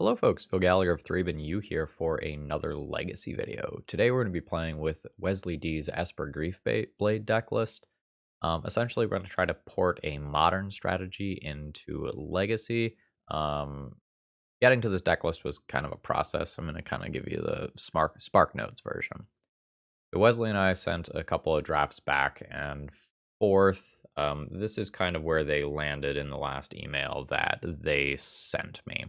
Hello folks, Phil Gallagher of ThrabenU here for another Legacy video. Today we're going to be playing with Wesley D's Esper Griefblade deck list. Essentially we're going to try to port a modern strategy into Legacy. Getting to this deck list was kind of a process. I'm going to kind of give you the Spark Notes version. So Wesley and I sent a couple of drafts back and forth. This is kind of where they landed in the last email that they sent me.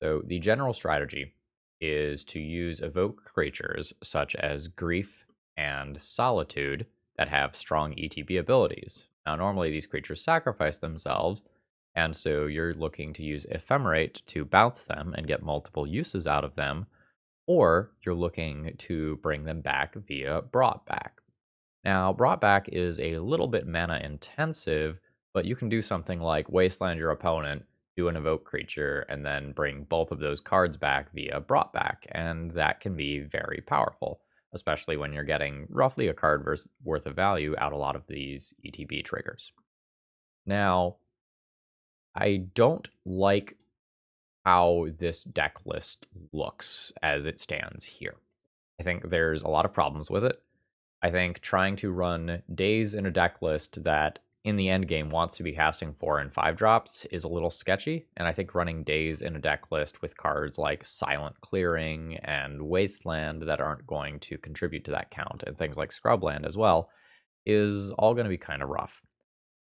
So the general strategy is to use evoke creatures such as Grief and Solitude that have strong ETB abilities. Now, normally these creatures sacrifice themselves, and so you're looking to use Ephemerate to bounce them and get multiple uses out of them, or you're looking to bring them back via Brought Back. Now, Brought Back is a little bit mana intensive, but you can do something like Wasteland your opponent, do an evoke creature, and then bring both of those cards back via Brought Back, and that can be very powerful, especially when you're getting roughly a card worth of value out a lot of these ETB triggers. Now, I don't like how this deck list looks as it stands here. I think there's a lot of problems with it. I think trying to run Days in a deck list that in the end game wants to be casting 4 and 5 drops is a little sketchy, and I think running Days in a deck list with cards like Silent Clearing and Wasteland that aren't going to contribute to that count, and things like Scrubland as well, is all going to be kind of rough.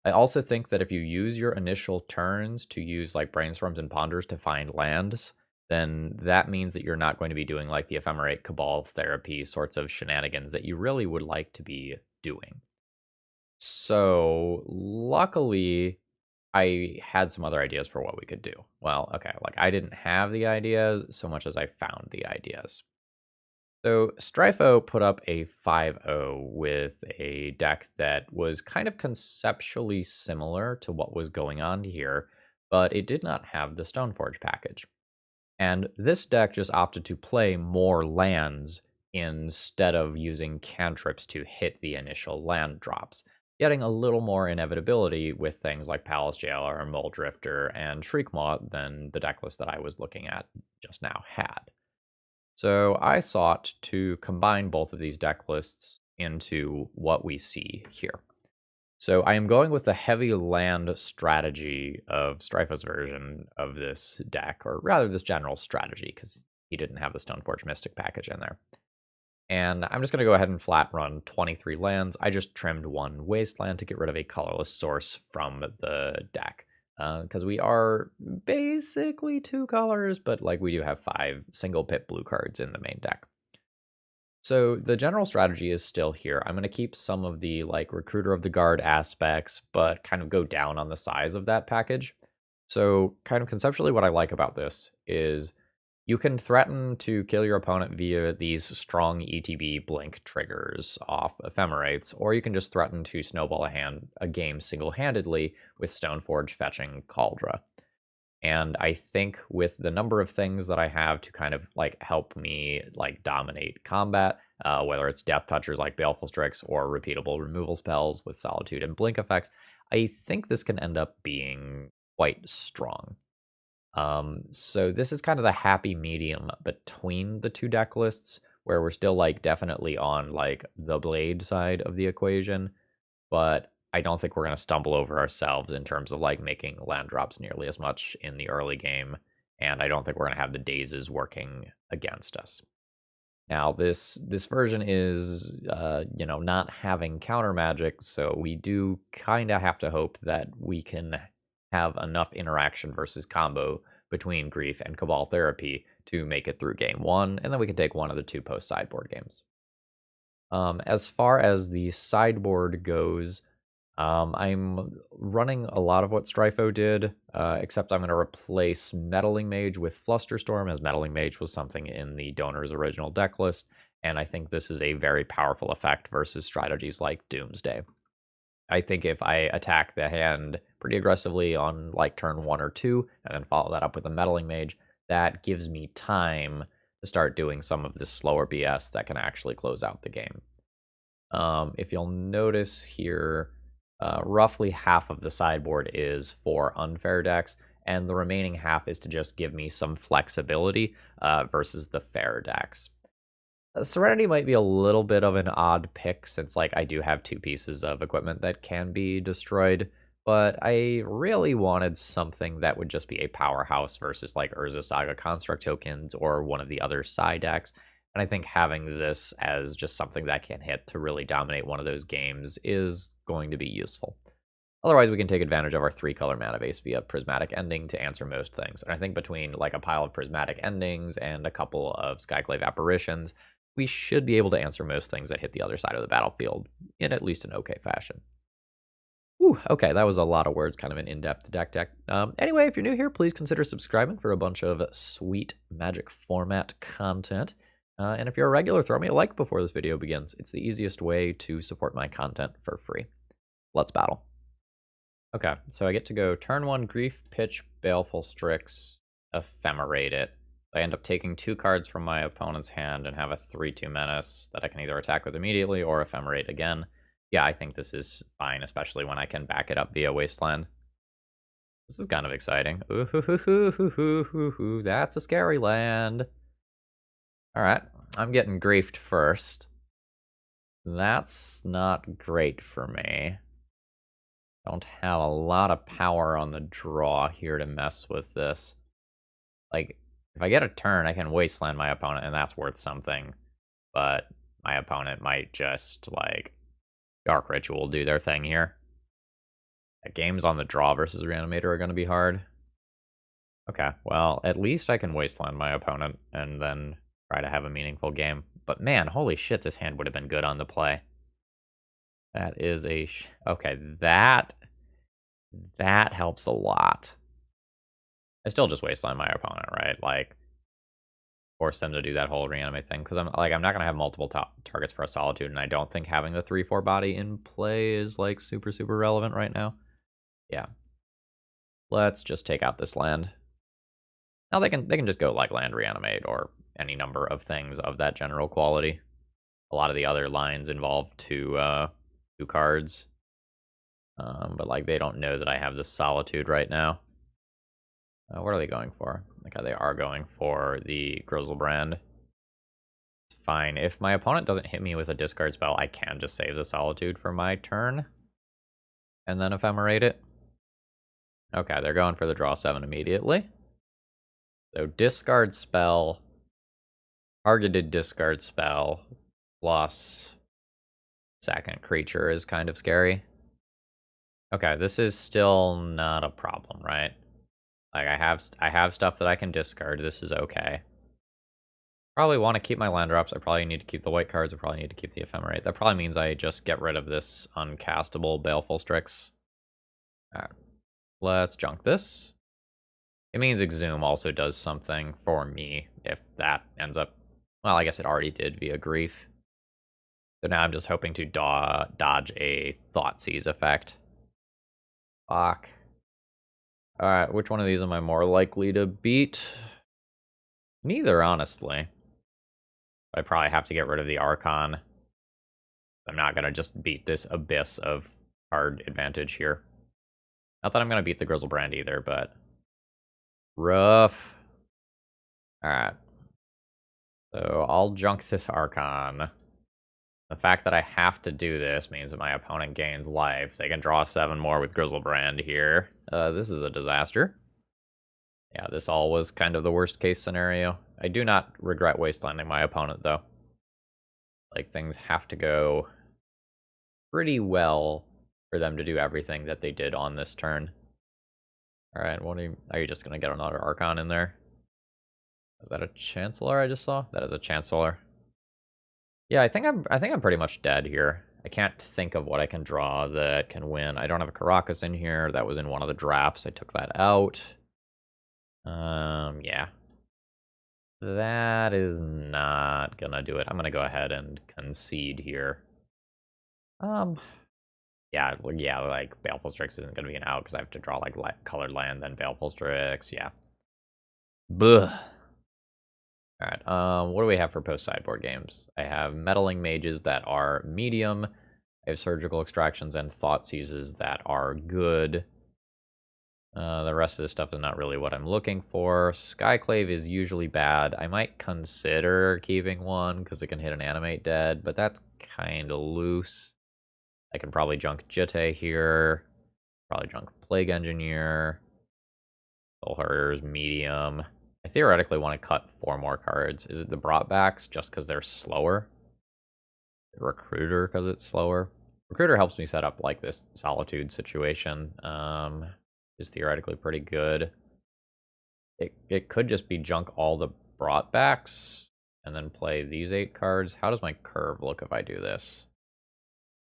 I also think that if you use your initial turns to use like Brainstorms and Ponders to find lands, then that means that you're not going to be doing like the Ephemerate Cabal Therapy sorts of shenanigans that you really would like to be doing. So luckily, I had some other ideas for what we could do. Well, okay, like I didn't have the ideas so much as I found the ideas. So Strifo put up a 5-0 with a deck that was kind of conceptually similar to what was going on here, but it did not have the Stoneforge package. And this deck just opted to play more lands instead of using cantrips to hit the initial land drops, getting a little more inevitability with things like Palace Jailer, Muldrifter, and Shriekmaw than the deck list that I was looking at just now had. So I sought to combine both of these deck lists into what we see here. So I am going with the heavy land strategy of Strifo's version of this deck, or rather this general strategy, because he didn't have the Stoneforge Mystic package in there. And I'm just going to go ahead and flat run 23 lands. I just trimmed one Wasteland to get rid of a colorless source from the deck. Because we are basically 2 colors, but like we do have 5 single pit blue cards in the main deck. So the general strategy is still here. I'm going to keep some of the like Recruiter of the Guard aspects, but kind of go down on the size of that package. So kind of conceptually what I like about this is you can threaten to kill your opponent via these strong ETB blink triggers off Ephemerates, or you can just threaten to snowball a game single-handedly with Stoneforge fetching Kaldra. And I think with the number of things that I have to kind of like help me like dominate combat, whether it's death touchers like Baleful Strix or repeatable removal spells with Solitude and Blink effects, I think this can end up being quite strong. So this is kind of the happy medium between the two deck lists, where we're still like definitely on like the blade side of the equation, but I don't think we're going to stumble over ourselves in terms of like making land drops nearly as much in the early game, and I don't think we're going to have the dazes working against us. Now this version is not having counter magic, so we do kind of have to hope that we can have enough interaction versus combo between Grief and Cabal Therapy to make it through game 1, and then we can take one of the 2 post-sideboard games. As far as the sideboard goes, I'm running a lot of what Strifo did, except I'm going to replace Meddling Mage with Flusterstorm, as Meddling Mage was something in the Donor's original deck list, and I think this is a very powerful effect versus strategies like Doomsday. I think if I attack the hand pretty aggressively on like turn 1 or 2, and then follow that up with a Meddling Mage, that gives me time to start doing some of this slower BS that can actually close out the game. If you'll notice here, roughly half of the sideboard is for unfair decks, and the remaining half is to just give me some flexibility versus the fair decks. Serenity might be a little bit of an odd pick since, like, I do have 2 pieces of equipment that can be destroyed, but I really wanted something that would just be a powerhouse versus, like, Urza Saga Construct tokens or one of the other side decks, and I think having this as just something that can hit to really dominate one of those games is going to be useful. Otherwise, we can take advantage of our 3-color mana base via Prismatic Ending to answer most things. And I think between like a pile of Prismatic Endings and a couple of Skyclave Apparitions, we should be able to answer most things that hit the other side of the battlefield in at least an okay fashion. Whew, okay, that was a lot of words, kind of an in-depth deck. Anyway, if you're new here, please consider subscribing for a bunch of sweet Magic format content. And if you're a regular, throw me a like before this video begins. It's the easiest way to support my content for free. Let's battle. Okay, so I get to go turn 1, Grief, pitch, Baleful Strix, Ephemerate it. I end up taking 2 cards from my opponent's hand and have a 3/2 menace that I can either attack with immediately or Ephemerate again. Yeah, I think this is fine, especially when I can back it up via Wasteland. This is kind of exciting. Ooh, that's a scary land. Alright, I'm getting griefed first. That's not great for me. Don't have a lot of power on the draw here to mess with this. Like, if I get a turn, I can Wasteland my opponent, and that's worth something. But my opponent might just, like, Dark Ritual do their thing here. Games on the draw versus Reanimator are going to be hard. Okay, well, at least I can Wasteland my opponent, and then try to have a meaningful game. But man, holy shit, this hand would have been good on the play. That is a... okay, that helps a lot. I still just Wasteland my opponent, right? Like, force them to do that whole reanimate thing. Because I'm not going to have multiple targets for a Solitude, and I don't think having the 3/4 body in play is, like, super, super relevant right now. Yeah. Let's just take out this land. Now they can just go, like, land reanimate or any number of things of that general quality. A lot of the other lines involve two cards. But, like, they don't know that I have this Solitude right now. What are they going for? Okay, they are going for the Grizzlebrand. It's fine. If my opponent doesn't hit me with a discard spell, I can just save the Solitude for my turn. And then Ephemerate it. Okay, they're going for the draw 7 immediately. So discard spell, targeted discard spell, plus second creature is kind of scary. Okay, this is still not a problem, right? Like, I have stuff that I can discard. This is okay. Probably want to keep my land drops. I probably need to keep the white cards. I probably need to keep the Ephemerate. That probably means I just get rid of this uncastable Baleful Strix. Alright. Let's junk this. It means Exhume also does something for me if that ends up... well, I guess it already did via Grief. So now I'm just hoping to dodge a Thoughtseize effect. Fuck. Alright, which one of these am I more likely to beat? Neither, honestly. I probably have to get rid of the Archon. I'm not going to just beat this abyss of card advantage here. Not that I'm going to beat the Grizzlebrand either, but... rough. Alright. So I'll junk this Archon. The fact that I have to do this means that my opponent gains life. They can draw 7 more with Grizzlebrand here. This is a disaster. Yeah, this all was kind of the worst case scenario. I do not regret wastelanding my opponent, though. Like, things have to go pretty well for them to do everything that they did on this turn. Alright, are you just gonna get another Archon in there? Is that a Chancellor I just saw? That is a Chancellor. Yeah, I think I'm pretty much dead here. I can't think of what I can draw that can win. I don't have a Caracas in here. That was in one of the drafts. I took that out. Yeah. That is not gonna do it. I'm gonna go ahead and concede here. Yeah, like, Baleful Strix isn't gonna be an out because I have to draw, like, colored land, then Baleful Strix, yeah. Buh. Alright, what do we have for post-sideboard games? I have Meddling Mages that are medium. I have Surgical Extractions and Thoughtseizes that are good. The rest of this stuff is not really what I'm looking for. Skyclave is usually bad. I might consider keeping one because it can hit an animate dead, but that's kind of loose. I can probably junk Jitte here. Probably junk Plague Engineer. Soul Herders, medium. I theoretically want to cut 4 more cards. Is it the Brought-Backs just because they're slower? The Recruiter because it's slower? Recruiter helps me set up like this Solitude situation. Is theoretically pretty good. It could just be junk all the Brought-Backs and then play these 8 cards. How does my curve look if I do this?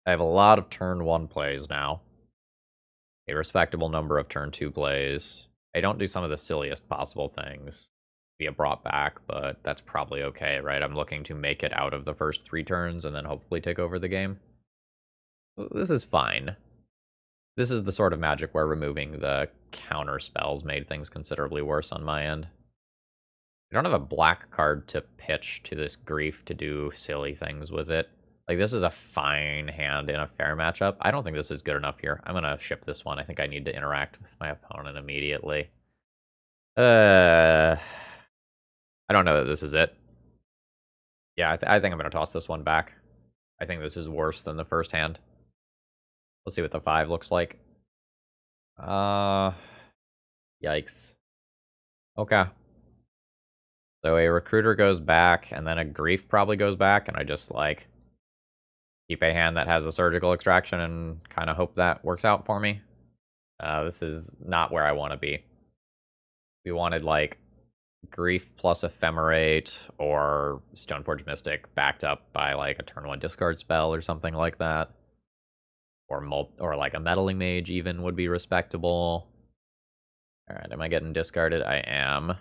I have a lot of turn 1 plays now. A respectable number of turn 2 plays. I don't do some of the silliest possible things via brought back, but that's probably okay, right? I'm looking to make it out of the first 3 turns and then hopefully take over the game. This is fine. This is the sort of magic where removing the counter spells made things considerably worse on my end. I don't have a black card to pitch to this Grief to do silly things with it. Like, this is a fine hand in a fair matchup. I don't think this is good enough here. I'm going to ship this one. I think I need to interact with my opponent immediately. I don't know that this is it. Yeah, I think I'm going to toss this one back. I think this is worse than the first hand. Let's see what the 5 looks like. Yikes. Okay. So a Recruiter goes back, and then a Grief probably goes back, and I just, like, keep a hand that has a Surgical Extraction and kind of hope that works out for me. This is not where I want to be. We wanted, like, Grief plus Ephemerate or Stoneforge Mystic backed up by, like, a turn 1 discard spell or something like that. Or like a Meddling Mage even would be respectable. Alright, am I getting discarded? I am.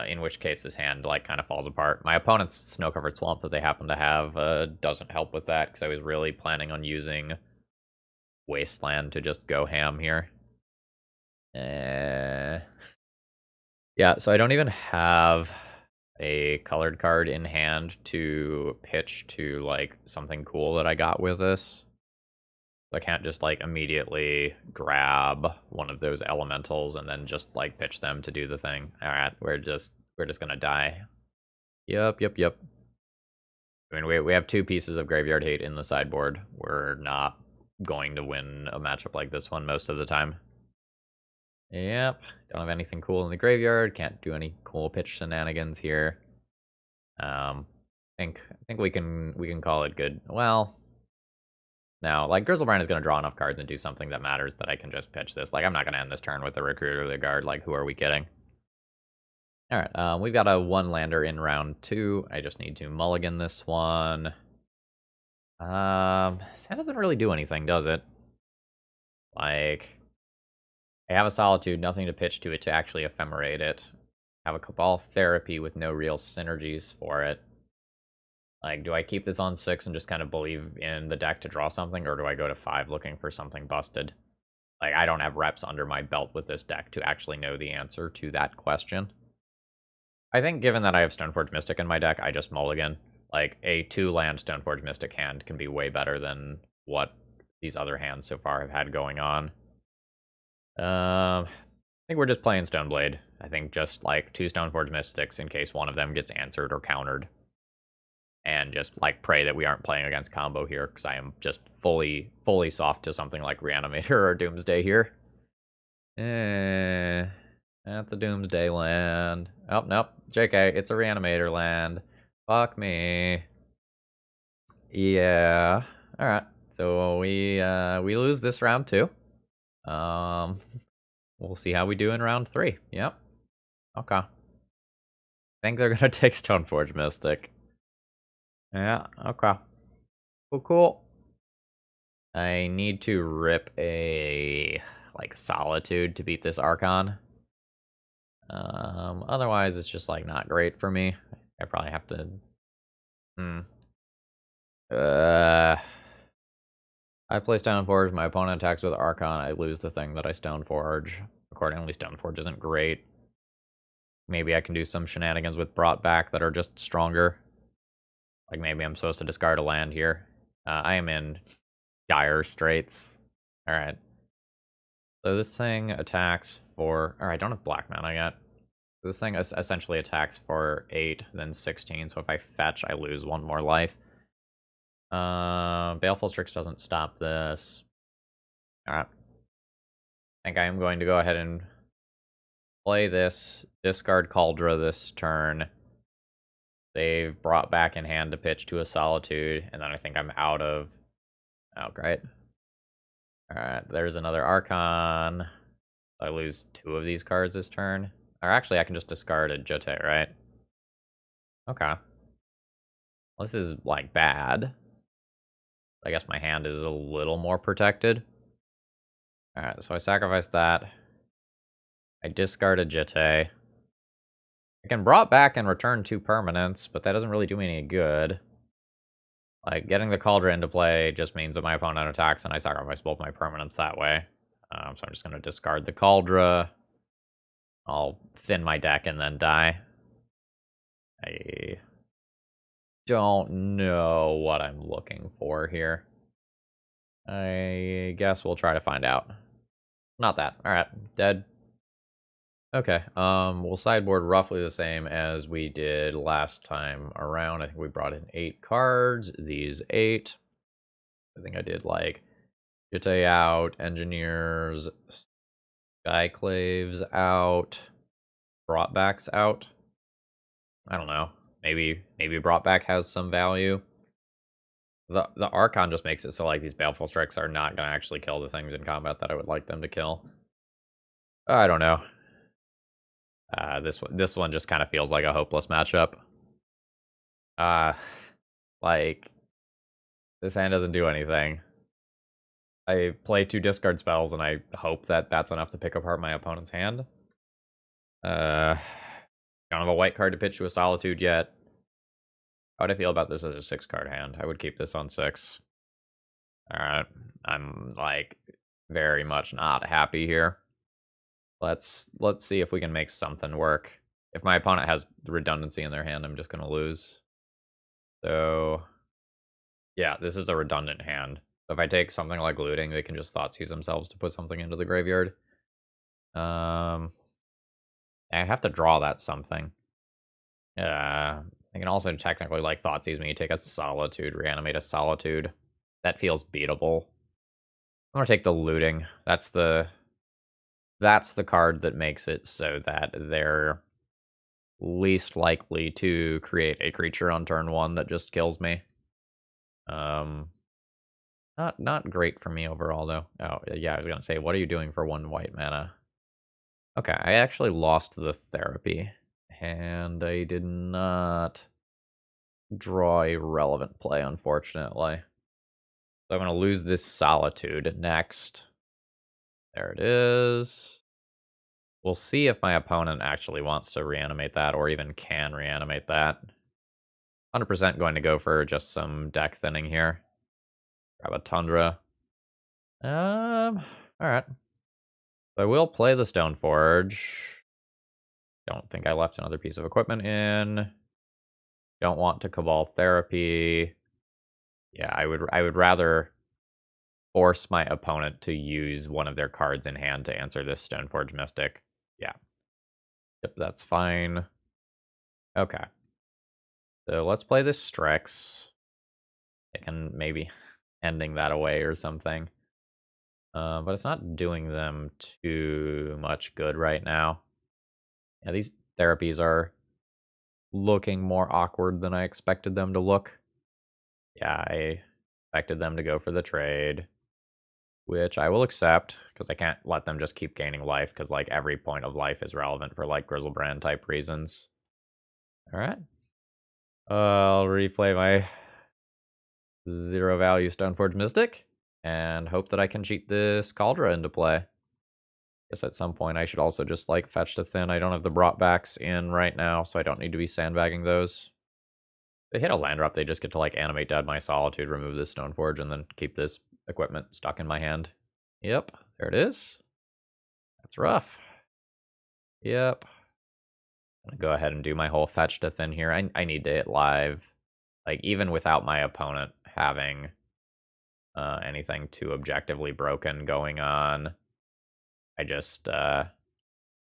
In which case this hand, like, kind of falls apart. My opponent's Snow-Covered Swamp that they happen to have doesn't help with that, because I was really planning on using Wasteland to just go ham here. Yeah, so I don't even have a colored card in hand to pitch to, like, something cool that I got with this. I can't just, like, immediately grab one of those elementals and then just, like, pitch them to do the thing. Alright, we're just gonna die. Yep. I mean, we have 2 pieces of Graveyard Hate in the sideboard. We're not going to win a matchup like this one most of the time. Yep, don't have anything cool in the graveyard. Can't do any cool pitch shenanigans here. I think we can call it good. Well, no, like, Grizzlebrand is going to draw enough cards and do something that matters that I can just pitch this. Like, I'm not going to end this turn with the Recruiter or the Guard. Like, who are we kidding? Alright, we've got a 1-lander in round 2. I just need to mulligan this one. That doesn't really do anything, does it? Like, I have a Solitude, nothing to pitch to it to actually Ephemerate it. I have a Cabal Therapy with no real synergies for it. Like, do I keep this on 6 and just kind of believe in the deck to draw something, or do I go to 5 looking for something busted? Like, I don't have reps under my belt with this deck to actually know the answer to that question. I think given that I have Stoneforge Mystic in my deck, I just mulligan. Like, a 2-land Stoneforge Mystic hand can be way better than what these other hands so far have had going on. I think we're just playing Stoneblade. I think just, like, 2 Stoneforge Mystics in case one of them gets answered or countered. And just, like, pray that we aren't playing against combo here, because I am just fully soft to something like Reanimator or Doomsday here. That's a Doomsday land. Oh, nope. JK, it's a Reanimator land. Fuck me. Yeah. Alright. So we lose this round 2. We'll see how we do in round 3. Yep. Okay. I think they're gonna take Stoneforge Mystic. Yeah, okay. Cool. I need to rip a, like, Solitude to beat this Archon. Otherwise it's just, like, not great for me. I probably have to... I play Stoneforge, my opponent attacks with Archon, I lose the thing that I Stoneforge. Accordingly, Stoneforge isn't great. Maybe I can do some shenanigans with Brought Back that are just stronger. Like, maybe I'm supposed to discard a land here. I am in dire straits. Alright. So this thing attacks for... Or I don't have black mana yet. This thing essentially attacks for 8, then 16, so if I fetch, I lose 1 more life. Baleful Strix doesn't stop this. Alright. I think I am going to go ahead and play this, discard Kaldra this turn. They've brought back in hand to pitch to a Solitude, and then I think I'm out of... Oh, great. Alright, there's another Archon. I lose 2 of these cards this turn. Or actually, I can just discard a Jete, right? Okay. Well, this is, like, bad. I guess my hand is a little more protected. Alright, so I sacrifice that. I discard a Jete. I can brought back and return 2 permanents, but that doesn't really do me any good. Like, getting the Kaldra into play just means that my opponent attacks and I sacrifice both my permanents that way. So I'm just going to discard the Kaldra. I'll thin my deck and then die. I don't know what I'm looking for here. I guess we'll try to find out. Not that. Alright, dead. Okay, we'll sideboard roughly the same as we did last time around. I think we brought in 8 cards, these 8. I think I did, like, Jete out, Engineers, Skyclaves out, Broughtbacks out. I don't know. Maybe Broughtback has some value. The Archon just makes it so, like, these Baleful Strikes are not going to actually kill the things in combat that I would like them to kill. I don't know. This one just kind of feels like a hopeless matchup. Like, this hand doesn't do anything. I play 2 discard spells, and I hope that that's enough to pick apart my opponent's hand. Don't have a white card to pitch to a Solitude yet. How would I feel about this as a 6-card hand? I would keep this on 6. Alright, I'm, like, very much not happy here. Let's see if we can make something work. If my opponent has redundancy in their hand, I'm just going to lose. So, yeah, this is a redundant hand. So if I take something like looting, they can just Thoughtseize themselves to put something into the graveyard. I have to draw that something. I can also technically, like, Thoughtseize me, take a Solitude, reanimate a Solitude. That feels beatable. I'm going to take the looting. That's the card that makes it so that they're least likely to create a creature on turn 1 that just kills me. Not great for me overall, though. Oh, yeah, I was gonna say, what are you doing for 1 white mana? Okay, I actually lost the therapy, and I did not draw a relevant play, unfortunately. So I'm gonna lose this Solitude next. There it is. We'll see if my opponent actually wants to reanimate that, or even can reanimate that. 100% going to go for just some deck thinning here. Grab a Tundra. Alright. I will play the Stoneforge. Don't think I left another piece of equipment in. Don't want to Cabal Therapy. Yeah, I would rather force my opponent to use one of their cards in hand to answer this Stoneforge Mystic. Yeah. Yep, that's fine. Okay. So let's play this Strix. I can maybe ending that away or something. But it's not doing them too much good right now. Yeah, these therapies are looking more awkward than I expected them to look. Yeah, I expected them to go for the trade, which I will accept, because I can't let them just keep gaining life, because, like, every point of life is relevant for, like, Grizzlebrand type reasons. Alright. I'll replay my 0 value Stoneforge Mystic, and hope that I can cheat this Kaldra into play. Guess at some point I should also just, like, fetch to thin. I don't have the Broughtbacks in right now, so I don't need to be sandbagging those. If they hit a land drop, they just get to, like, animate Dead My Solitude, remove this Stoneforge, and then keep this equipment stuck in my hand. Yep, there it is. That's rough. Yep. I'm gonna go ahead and do my whole fetch to thin here. I need to hit live. Like, even without my opponent having anything too objectively broken going on. I just, I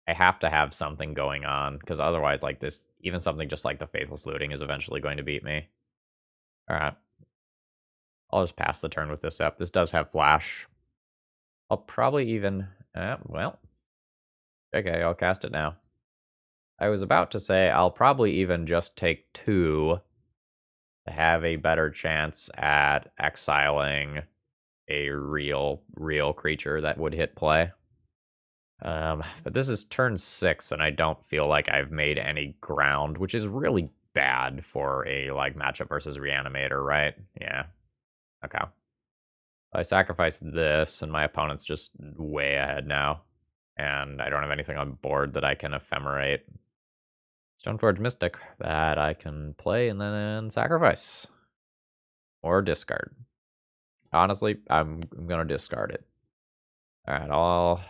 have to have something going on, because otherwise, like, this, even something just like the Faithless Looting is eventually going to beat me. Alright. I'll just pass the turn with this up. This does have Flash. I'll probably even, well, okay, I'll cast it now. I was about to say I'll probably even just take 2 to have a better chance at exiling a real creature that would hit play. But this is turn 6, and I don't feel like I've made any ground, which is really bad for a, like, matchup versus Reanimator, right? Yeah. Okay. I sacrifice this, and my opponent's just way ahead now. And I don't have anything on board that I can Ephemerate. Stoneforge Mystic that I can play and then sacrifice. Or discard. Honestly, I'm gonna discard it. Alright, I'll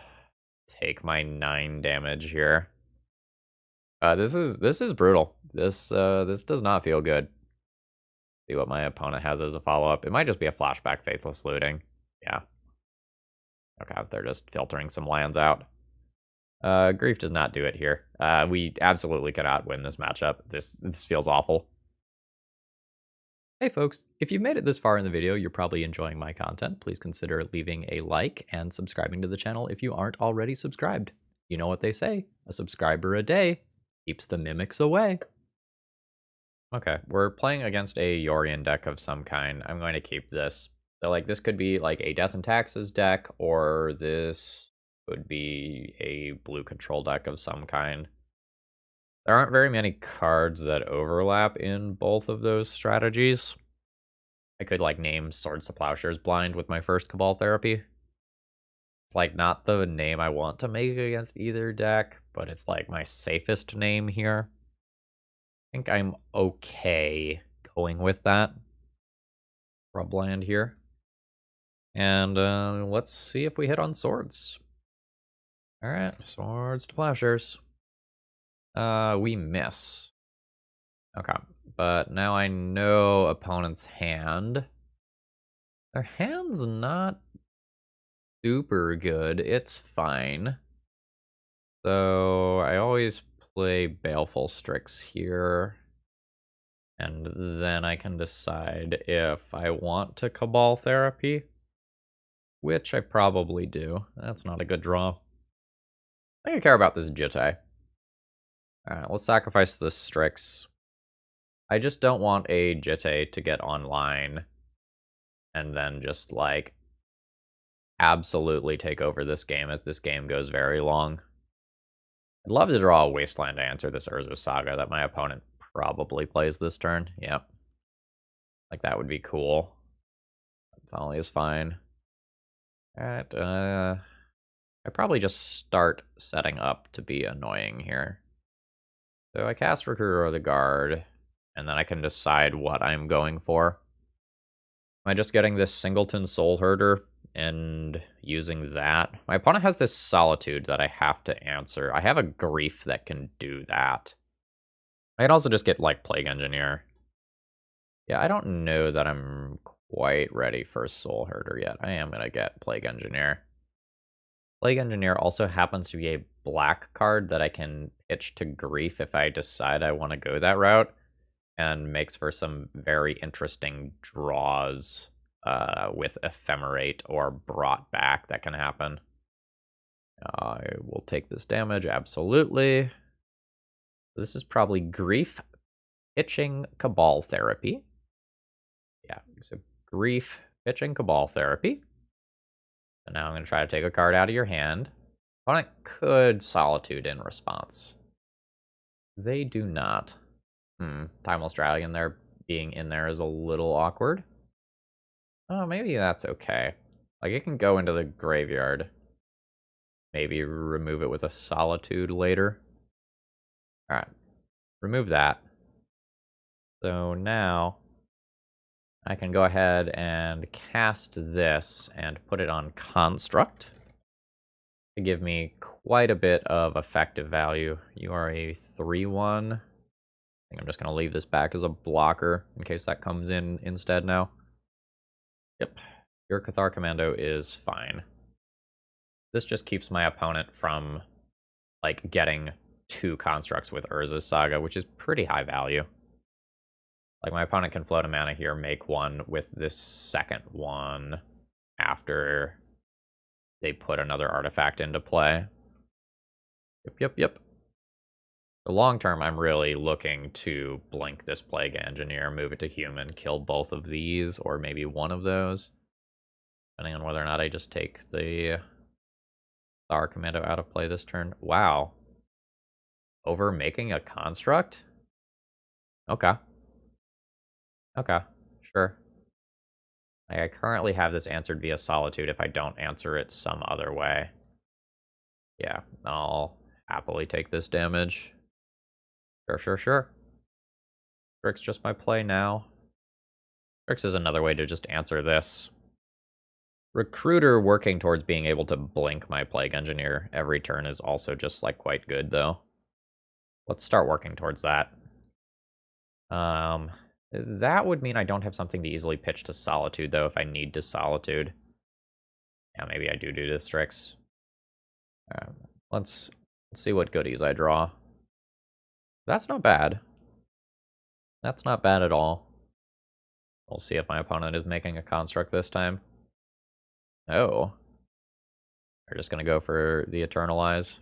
take my 9 damage here. This is brutal. This does not feel good. See what my opponent has as a follow-up. It might just be a flashback Faithless Looting. Yeah. Okay, they're just filtering some lands out. Grief does not do it here. We absolutely cannot win this matchup. This feels awful. Hey folks, if you've made it this far in the video, you're probably enjoying my content. Please consider leaving a like and subscribing to the channel if you aren't already subscribed. You know what they say, a subscriber a day keeps the mimics away. Okay, we're playing against a Yorion deck of some kind. I'm going to keep this. So, like, this could be like a Death and Taxes deck, or this could be a blue control deck of some kind. There aren't very many cards that overlap in both of those strategies. I could, like, name Swords to Plowshares Blind with my first Cabal Therapy. It's, like, not the name I want to make against either deck, but it's, like, my safest name here. I think I'm okay going with that. Rubland here. And let's see if we hit on swords. Alright, Swords to Plowshares. We miss. Okay, but now I know opponent's hand. Their hand's not super good. It's fine. So I always play Baleful Strix here. And then I can decide if I want to Cabal Therapy, which I probably do. That's not a good draw. I think I care about this Jitte. Alright, let's sacrifice this Strix. I just don't want a Jitte to get online and then just, like, absolutely take over this game as this game goes very long. I'd love to draw a Wasteland to answer this Urza Saga that my opponent probably plays this turn. Yep. Like, that would be cool. Folly is fine. Alright, I probably just start setting up to be annoying here. So I cast Recruiter of the Guard, and then I can decide what I'm going for. Am I just getting this Singleton Soul Herder and using that? My opponent has this Solitude that I have to answer. I have a Grief that can do that. I can also just get, like, Plague Engineer. Yeah, I don't know that I'm quite ready for Soul Herder yet. I am going to get Plague Engineer. Plague Engineer also happens to be a black card that I can pitch to Grief if I decide I want to go that route, and makes for some very interesting draws with Ephemerate or Brought Back that can happen. I will take this damage, absolutely. This is probably Grief pitching Cabal Therapy. Yeah, so Grief pitching Cabal Therapy. And now I'm going to try to take a card out of your hand. Opponent could Solitude in response. They do not. Primal Stradian there being in there is a little awkward. Oh, maybe that's okay. Like, it can go into the graveyard. Maybe remove it with a Solitude later. Alright. Remove that. So now I can go ahead and cast this and put it on Construct to give me quite a bit of effective value. You are a 3/1. I think I'm just going to leave this back as a blocker in case that comes in instead now. Yep. Your Cathar Commando is fine. This just keeps my opponent from, like, getting 2 constructs with Urza's Saga, which is pretty high value. Like, my opponent can float a mana here, make one with this second one after they put another artifact into play. Yep. The long term, I'm really looking to blink this Plague Engineer, move it to human, kill both of these, or maybe one of those. Depending on whether or not I just take the Thar Commando out of play this turn. Wow. Over making a construct? Okay. Okay, sure. I currently have this answered via Solitude if I don't answer it some other way. Yeah, I'll happily take this damage. Sure. Strix just my play now. Strix is another way to just answer this. Recruiter working towards being able to blink my Plague Engineer every turn is also just, like, quite good, though. Let's start working towards that. That would mean I don't have something to easily pitch to Solitude, though, if I need to Solitude. Yeah, maybe I do this Strix. Let's see what goodies I draw. That's not bad. That's not bad at all. We'll see if my opponent is making a construct this time. Oh. They're just going to go for the Eternalize.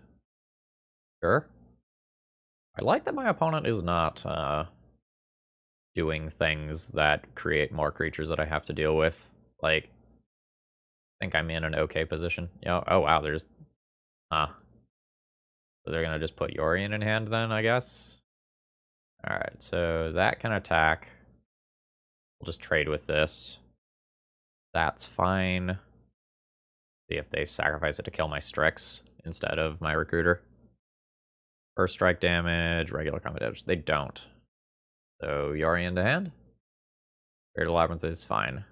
Sure. I like that my opponent is not doing things that create more creatures that I have to deal with. Like, I think I'm in an okay position. Oh wow, there's... So they're going to just put Yorion in hand then, I guess? Alright, so that can attack. We'll just trade with this. That's fine. See if they sacrifice it to kill my Strix instead of my Recruiter. First strike damage, regular combat damage. They don't. So Yorion to hand. Spirit Labyrinth is fine.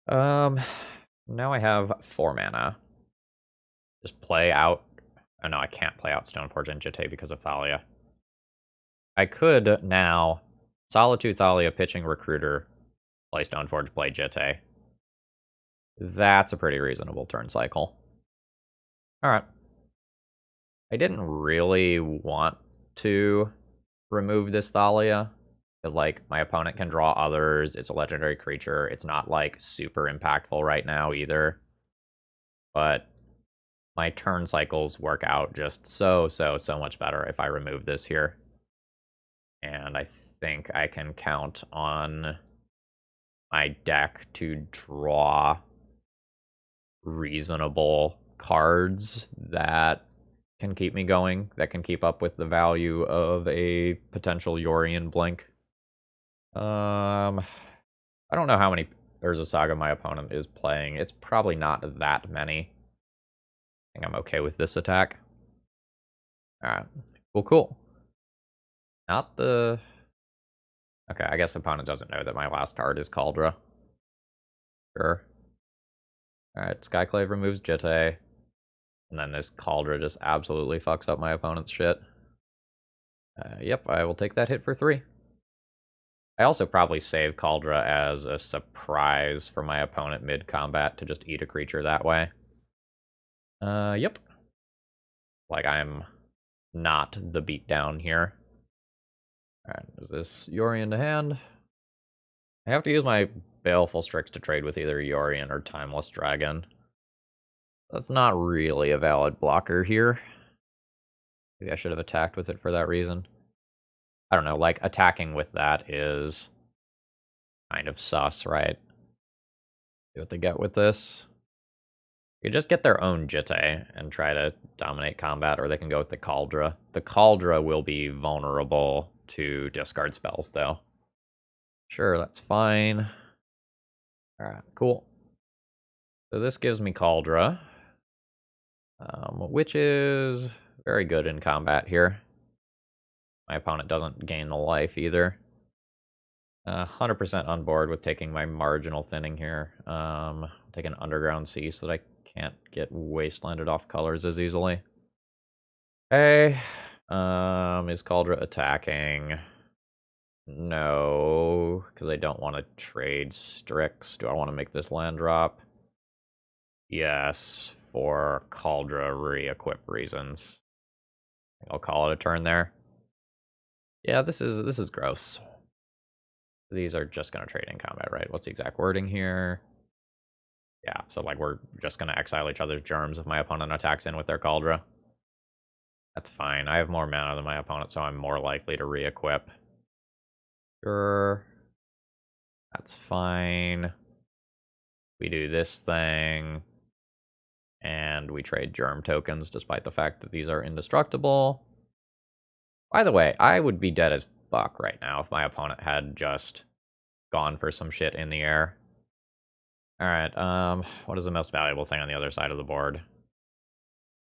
Now I have 4 mana. Just play out... Oh no, I can't play out Stoneforge and Jitte because of Thalia. I could now Solitude Thalia, pitching Recruiter, play Stoneforge, play Jitte. That's a pretty reasonable turn cycle. Alright. I didn't really want to remove this Thalia, because, like, my opponent can draw others, it's a legendary creature, it's not, like, super impactful right now either. But my turn cycles work out just so much better if I remove this here. And I think I can count on my deck to draw reasonable cards that can keep me going, that can keep up with the value of a potential Yorion blink. I don't know how many Urza Saga my opponent is playing. It's probably not that many. I think I'm okay with this attack. Alright. Cool. Not the... Okay, I guess opponent doesn't know that my last card is Kaldra. Sure. Alright, Skyclave removes Jitte. And then this Kaldra just absolutely fucks up my opponent's shit. Yep, I will take that hit for 3. I also probably save Kaldra as a surprise for my opponent mid-combat to just eat a creature that way. Yep. Like, I'm not the beatdown here. Alright, is this Yorion to hand? I have to use my Baleful Strix to trade with either Yorion or Timeless Dragon. That's not really a valid blocker here. Maybe I should have attacked with it for that reason. I don't know, like, attacking with that is kind of sus, right? See what they get with this. You just get their own Jitte and try to dominate combat, or they can go with the Kaldra. The Kaldra will be vulnerable to discard spells, though. Sure, that's fine. Alright, cool. So this gives me Kaldra, which is very good in combat here. My opponent doesn't gain the life either. 100% on board with taking my marginal thinning here. Take an Underground Sea so that I can't get wastelanded off colors as easily. Hey, is Kaldra attacking? No, because I don't want to trade Strix. Do I want to make this land drop? Yes. for Kaldra re-equip reasons. I'll call it a turn there. Yeah, this is gross. These are just gonna trade in combat, right? What's the exact wording here? Yeah, so like we're just gonna exile each other's germs if my opponent attacks in with their Kaldra. That's fine. I have more mana than my opponent, so I'm more likely to re-equip. Sure. That's fine. We do this thing. And we trade germ tokens, despite the fact that these are indestructible. By the way, I would be dead as fuck right now if my opponent had just gone for some shit in the air. Alright, what is the most valuable thing on the other side of the board?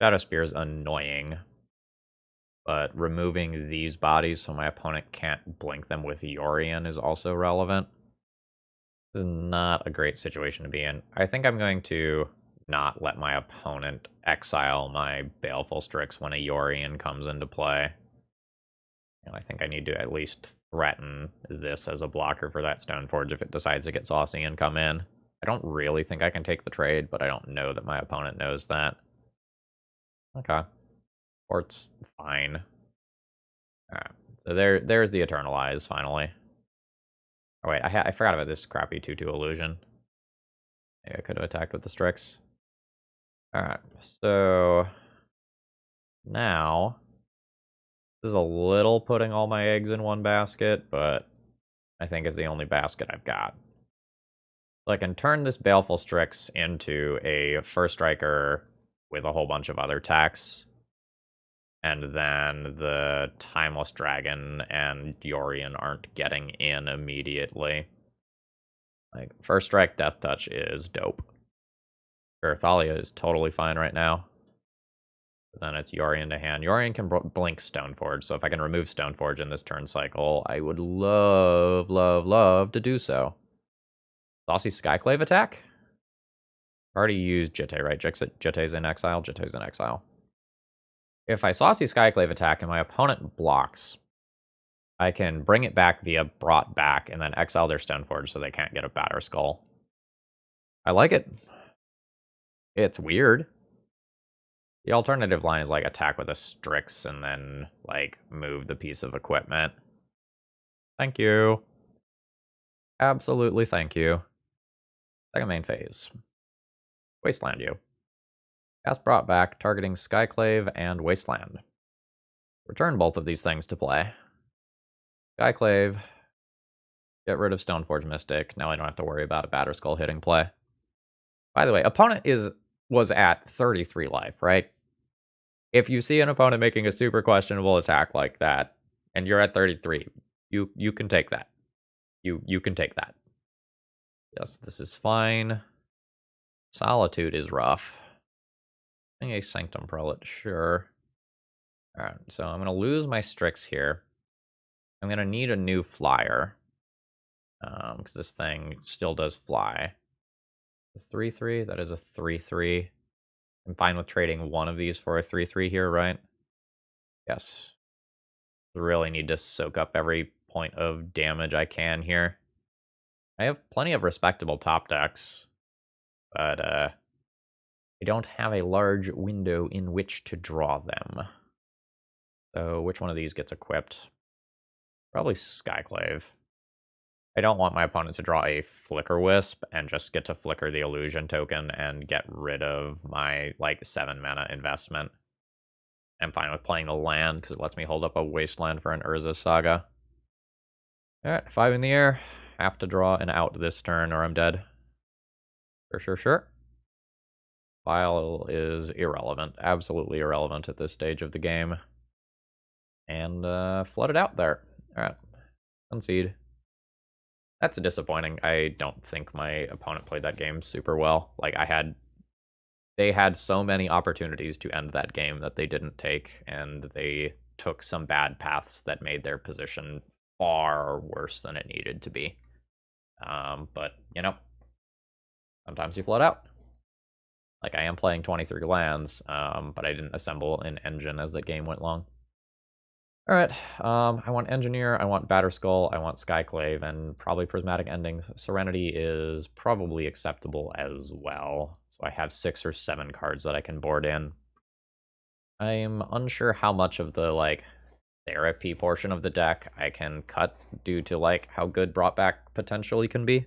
Shadow Spear is annoying. But removing these bodies so my opponent can't blink them with Yorion is also relevant. This is not a great situation to be in. I think I'm going to not let my opponent exile my Baleful Strix when a Yorion comes into play. And I think I need to at least threaten this as a blocker for that Stoneforge if it decides to get saucy and come in. I don't really think I can take the trade, but I don't know that my opponent knows that. Okay. Port's fine. Alright, so there's the Eternalize, finally. Oh wait, I forgot about this crappy 2/2 illusion. Maybe I could have attacked with the Strix. Alright, so now this is a little putting all my eggs in one basket, but I think it's the only basket I've got. So I can turn this Baleful Strix into a First Striker with a whole bunch of other attacks. And then the Timeless Dragon and Yorion aren't getting in immediately. Like, First Strike Death Touch is dope. Sure, Thalia is totally fine right now. But then it's Yorion to hand. Yorion can blink Stoneforge, so if I can remove Stoneforge in this turn cycle, I would love, love, love to do so. Saucy Skyclave attack? Already used Jitte, right? Jitte's in exile. Jitte's in exile. If I Saucy Skyclave attack and my opponent blocks, I can bring it back via Brought Back and then exile their Stoneforge so they can't get a Batter Skull. I like it. It's weird. The alternative line is like attack with a Strix and then like move the piece of equipment. Thank you. Absolutely thank you. Second main phase. Wasteland you. Cast Brought Back, targeting Skyclave and Wasteland. Return both of these things to play. Skyclave. Get rid of Stoneforge Mystic. Now I don't have to worry about a Batter Skull hitting play. By the way, opponent was at 33 life, right? If you see an opponent making a super questionable attack like that, and you're at 33, you can take that. You can take that. Yes, this is fine. Solitude is rough. I think a Sanctum Prelate, sure. Alright, so I'm going to lose my Strix here. I'm going to need a new flyer. Because this thing still does fly. A 3/3, that is a 3/3. I'm fine with trading one of these for a 3/3 here, right? Yes. Really need to soak up every point of damage I can here. I have plenty of respectable top decks, but I don't have a large window in which to draw them. So which one of these gets equipped? Probably Skyclave. I don't want my opponent to draw a Flicker Wisp and just get to flicker the illusion token and get rid of my, like, 7 mana investment. I'm fine with playing the land because it lets me hold up a Wasteland for an Urza Saga. Alright, 5 in the air. Have to draw an out this turn or I'm dead. Sure. File is irrelevant. Absolutely irrelevant at this stage of the game. And flooded out there. Alright. Concede. That's disappointing. I don't think my opponent played that game super well. Like, they had so many opportunities to end that game that they didn't take, and they took some bad paths that made their position far worse than it needed to be. But, you know, sometimes you flood out. Like, I am playing 23 lands, but I didn't assemble an engine as the game went long. Alright, I want Engineer, I want Batterskull, I want Skyclave, and probably Prismatic Endings. Serenity is probably acceptable as well. So I have 6 or 7 cards that I can board in. I'm unsure how much of the, like, therapy portion of the deck I can cut due to, like, how good brought back potentially can be.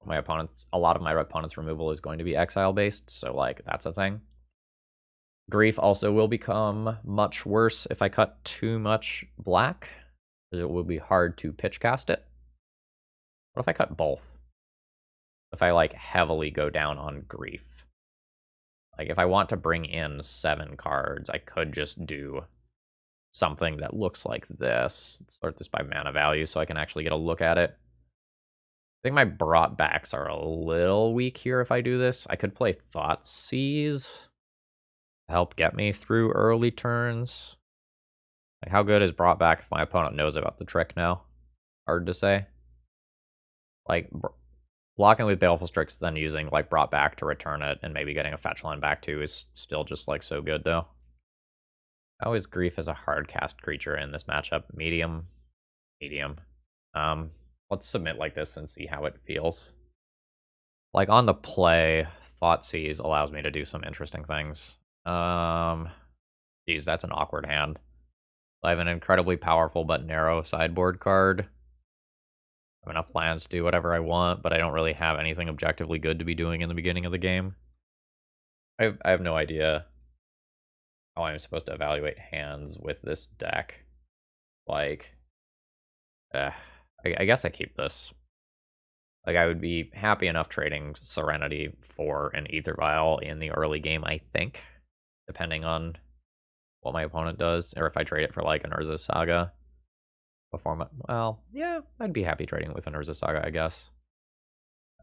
A lot of my opponent's removal is going to be exile based, so, like, that's a thing. Grief also will become much worse if I cut too much black. It will be hard to pitch cast it. What if I cut both? If I, like, heavily go down on Grief? Like, if I want to bring in 7 cards, I could just do something that looks like this. Let's sort this by mana value so I can actually get a look at it. I think my brought backs are a little weak here if I do this. I could play Thoughtseize to help get me through early turns. Like, how good is brought back if my opponent knows about the trick now? Hard to say. Like, blocking with Baleful Strix, then using, like, brought back to return it, and maybe getting a fetch line back too is still just, like, so good, though. How is Grief as a hard cast creature in this matchup? Medium. Medium. Let's submit like this and see how it feels. Like, on the play, Thoughtseize allows me to do some interesting things. Geez, that's an awkward hand. I have an incredibly powerful but narrow sideboard card. I have enough lands to do whatever I want, but I don't really have anything objectively good to be doing in the beginning of the game. I have no idea how I'm supposed to evaluate hands with this deck. Like, I guess I keep this. Like, I would be happy enough trading Serenity for an Ether Vial in the early game, I think, depending on what my opponent does, or if I trade it for, like, an Urza Saga before my... Well, yeah, I'd be happy trading with an Urza Saga, I guess.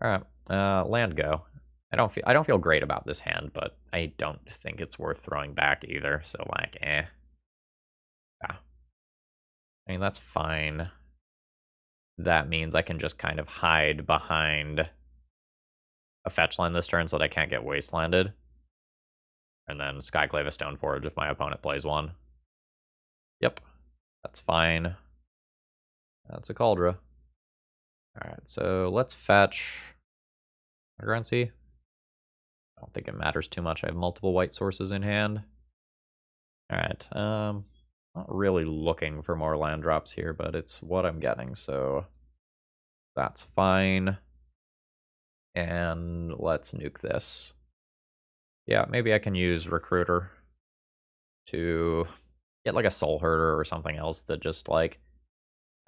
Alright, land go. I don't feel great about this hand, but I don't think it's worth throwing back either, so, like, eh. Yeah. I mean, that's fine. That means I can just kind of hide behind a fetch line this turn so that I can't get wastelanded. And then Skyclave a Stoneforge if my opponent plays one. Yep, that's fine. That's a Kaldra. Alright, so let's fetch Currency. I don't think it matters too much. I have multiple white sources in hand. Alright, not really looking for more land drops here, but it's what I'm getting, so that's fine. And let's nuke this. Yeah, maybe I can use Recruiter to get, like, a Soul Herder or something else that just, like...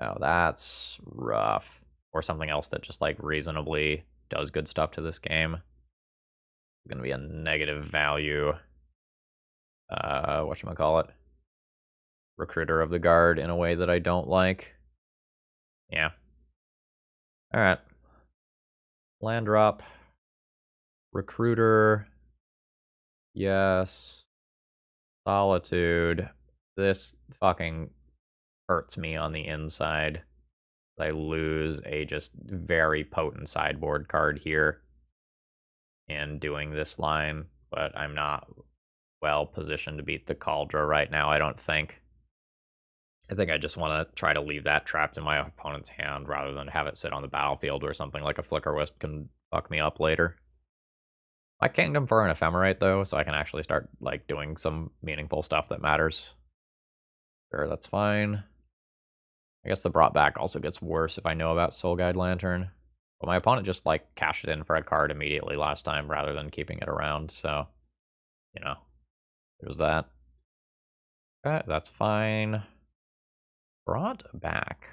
Oh, that's rough. Or something else that just, like, reasonably does good stuff to this game. It's gonna be a negative value. Whatchamacallit? Recruiter of the Guard in a way that I don't like. Yeah. Alright. Land drop. Recruiter. Yes. Solitude. This fucking hurts me on the inside. I lose a just very potent sideboard card here in doing this line, but I'm not well positioned to beat the Kaldra right now, I don't think. I think I just want to try to leave that trapped in my opponent's hand rather than have it sit on the battlefield where something like a Flicker Wisp can fuck me up later. I Kingdom for an Ephemerate, though, so I can actually start, like, doing some meaningful stuff that matters. Sure, that's fine. I guess the brought back also gets worse if I know about Soul Guide Lantern. But my opponent just, like, cashed it in for a card immediately last time rather than keeping it around, so, you know, there's that. Okay, that's fine. Brought back.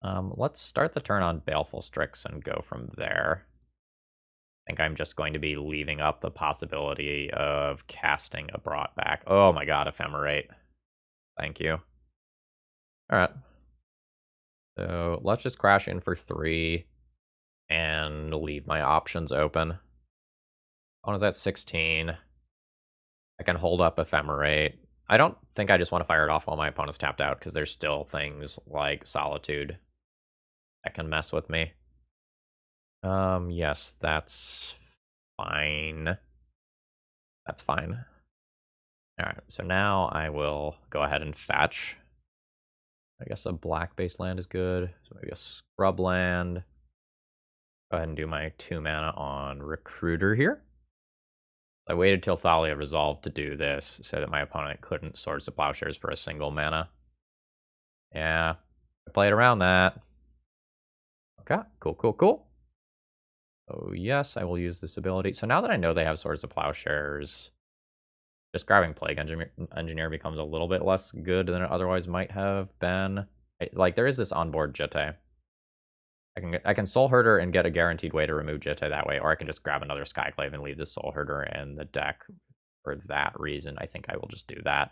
Let's start the turn on Baleful Strix and go from there. I think I'm just going to be leaving up the possibility of casting a brought back. Oh my god, Ephemerate. Thank you. Alright. So let's just crash in for 3 and leave my options open. Opponent's at 16. I can hold up Ephemerate. I don't think I just want to fire it off while my opponent's tapped out, because there's still things like Solitude that can mess with me. Yes, that's fine. That's fine. Alright, so now I will go ahead and fetch. I guess a black-based land is good. So maybe a scrub land. Go ahead and do my 2 mana on Recruiter here. I waited till Thalia resolved to do this so that my opponent couldn't Swords to Plowshares for a single mana. Yeah, I played around that. Okay, cool. Oh yes, I will use this ability. So now that I know they have Swords to Plowshares, just grabbing Plague Engineer becomes a little bit less good than it otherwise might have been. Like, there is this onboard Jitte. I can Soul Herder and get a guaranteed way to remove Jitte that way, or I can just grab another Skyclave and leave the Soul Herder in the deck. For that reason, I think I will just do that.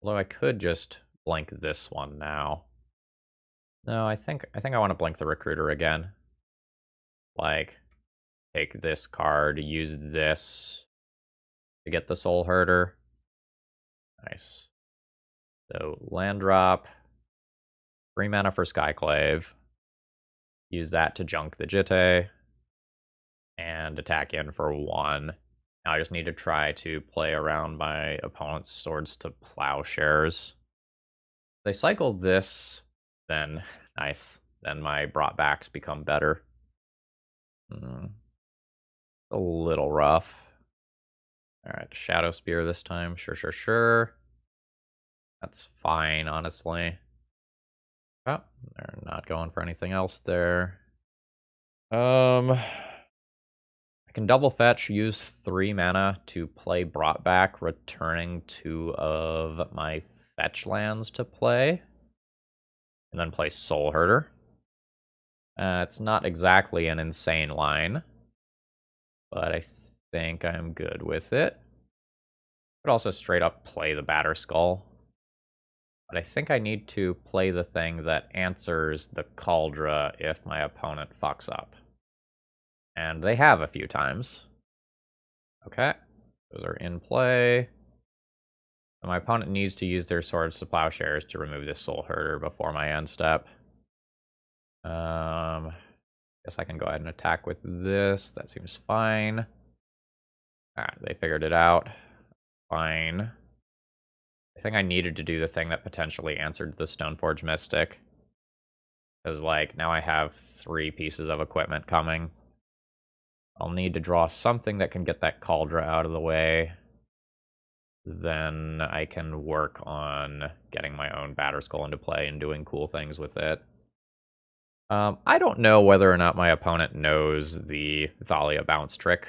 Although I could just blink this one now. No, I think I want to blink the Recruiter again. Like, take this card, use this to get the Soul Herder. Nice. So, land drop, 3 mana for Skyclave. Use that to junk the Jitte. And attack in for 1. Now I just need to try to play around my opponent's Swords to Plowshares. They cycle this, then nice. Then my brought backs become better. A little rough. Alright, Shadow Spear this time. Sure. That's fine, honestly. Oh, they're not going for anything else there. I can double fetch, use 3 mana to play Brought Back, returning 2 of my fetch lands to play. And then play Soul Herder. It's not exactly an insane line, but I think I'm good with it. Could also straight up play the Batterskull. But I think I need to play the thing that answers the Kaldra if my opponent fucks up. And they have a few times. Okay, those are in play. So my opponent needs to use their Swords to Plowshares to remove this Soul Herder before my end step. Guess I can go ahead and attack with this. That seems fine. Alright, they figured it out. Fine. I think I needed to do the thing that potentially answered the Stoneforge Mystic. Because, like, now I have 3 pieces of equipment coming. I'll need to draw something that can get that Kaldra out of the way. Then I can work on getting my own Batterskull into play and doing cool things with it. I don't know whether or not my opponent knows the Thalia bounce trick.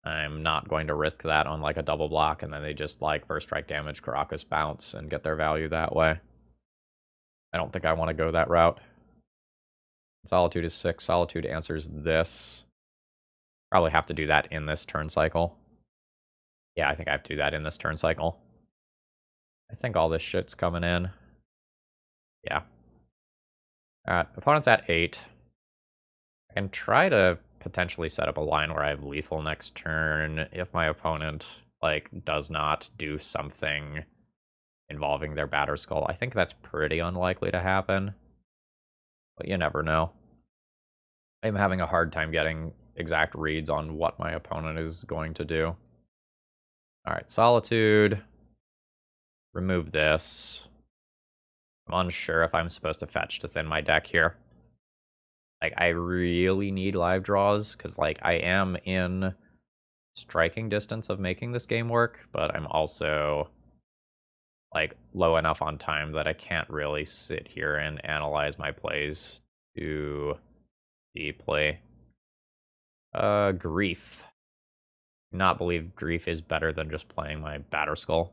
I'm not going to risk that on, like, a double block, and then they just, like, first strike damage Karakas bounce and get their value that way. I don't think I want to go that route. Solitude is 6. Solitude answers this. Probably have to do that in this turn cycle. Yeah, I think I have to do that in this turn cycle. I think all this shit's coming in. Yeah. Alright, opponent's at 8. I can try to potentially set up a line where I have lethal next turn if my opponent, like, does not do something involving their Batterskull. I think that's pretty unlikely to happen, but you never know. I'm having a hard time getting exact reads on what my opponent is going to do. Alright, Solitude. Remove this. I'm unsure if I'm supposed to fetch to thin my deck here. Like, I really need live draws, because, like, I am in striking distance of making this game work, but I'm also, like, low enough on time that I can't really sit here and analyze my plays too deeply. Grief. Not believe Grief is better than just playing my Batterskull.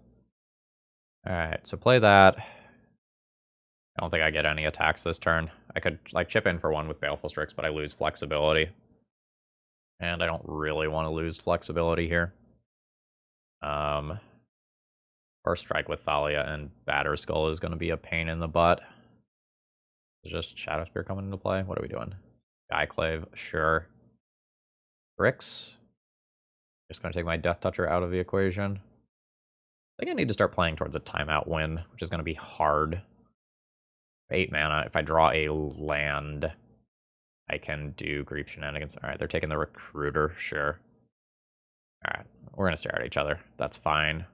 Alright, so play that. I don't think I get any attacks this turn. I could, like, chip in for 1 with Baleful Strix, but I lose flexibility. And I don't really want to lose flexibility here. First strike with Thalia and Batterskull is going to be a pain in the butt. Is just Shadow Spear coming into play? What are we doing? Skyclave, sure. Bricks. Just going to take my Death Toucher out of the equation. I think I need to start playing towards a timeout win, which is going to be hard. 8 mana. If I draw a land, I can do Grief Shenanigans. Alright, they're taking the Recruiter, sure. Alright, we're going to stare at each other. That's fine.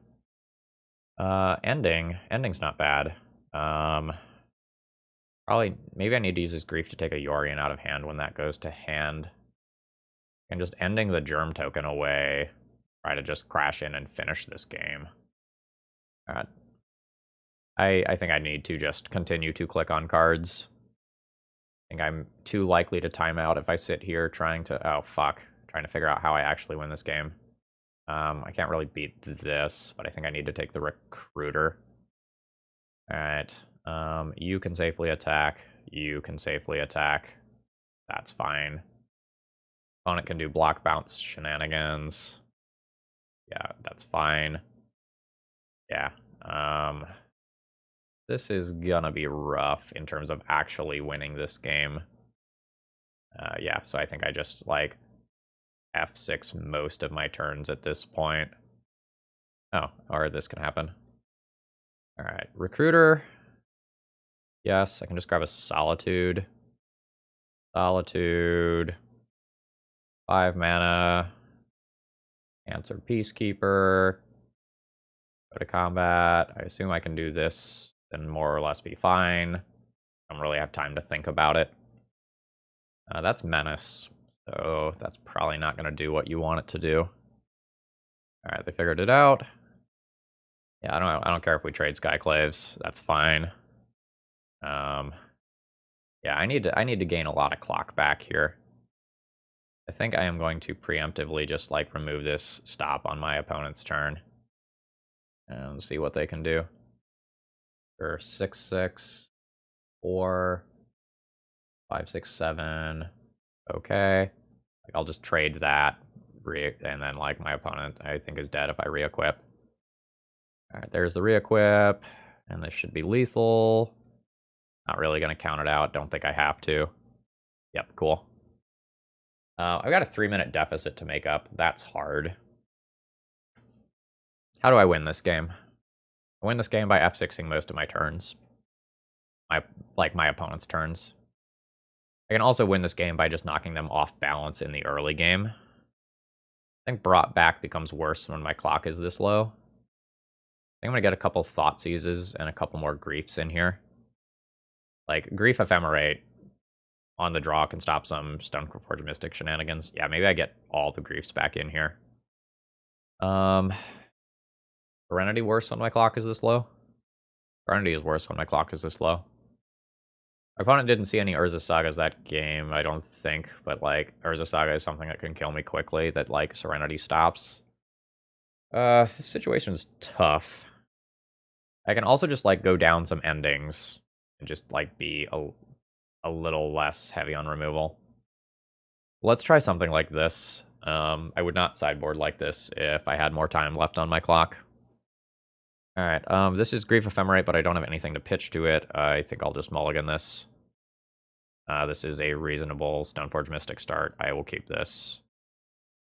Ending's not bad. Probably, maybe I need to use this Grief to take a Yorion out of hand when that goes to hand. And just ending the germ token away. Try to just crash in and finish this game. Alright. I think I need to just continue to click on cards. I think I'm too likely to time out if I sit here trying to... Oh, fuck. Trying to figure out how I actually win this game. I can't really beat this, but I think I need to take the Recruiter. Alright. You can safely attack. You can safely attack. That's fine. Opponent can do block bounce shenanigans. Yeah, that's fine. Yeah. This is gonna be rough in terms of actually winning this game. Yeah, so I think I just, like, F6 most of my turns at this point. Oh, or this can happen. Alright, Recruiter. Yes, I can just grab a Solitude. Solitude. 5 mana. Answer Peacekeeper. Go to combat. I assume I can do this and more or less be fine. I don't really have time to think about it. That's Menace, so that's probably not going to do what you want it to do. Alright, they figured it out. Yeah, I don't care if we trade Skyclaves. That's fine. Yeah, I need to gain a lot of clock back here. I think I am going to preemptively just, like, remove this stop on my opponent's turn. And see what they can do. For 6/6, 4, 5, 6, 7. Okay. Like, I'll just trade that, and then, like, my opponent I think is dead if I re-equip. Alright, there's the re-equip, and this should be lethal. Not really gonna count it out, don't think I have to. Yep, cool. I've got a 3-minute deficit to make up. That's hard. How do I win this game? I win this game by F6ing most of my turns. My opponent's turns. I can also win this game by just knocking them off balance in the early game. I think brought back becomes worse when my clock is this low. I think I'm gonna get a couple Thought Seizes and a couple more Griefs in here. Like, Grief Ephemerate on the draw can stop some Stoneforge Mystic shenanigans. Yeah, maybe I get all the Griefs back in here. Serenity worse when my clock is this low? Serenity is worse when my clock is this low. My opponent didn't see any Urza Sagas that game, I don't think, but, like, Urza Saga is something that can kill me quickly that, like, Serenity stops. This situation's tough. I can also just, like, go down some endings and just, like, be a little less heavy on removal. Let's try something like this. I would not sideboard like this if I had more time left on my clock. Alright, this is Grief Ephemerate, but I don't have anything to pitch to it. I think I'll just mulligan this. This is a reasonable Stoneforge Mystic start. I will keep this.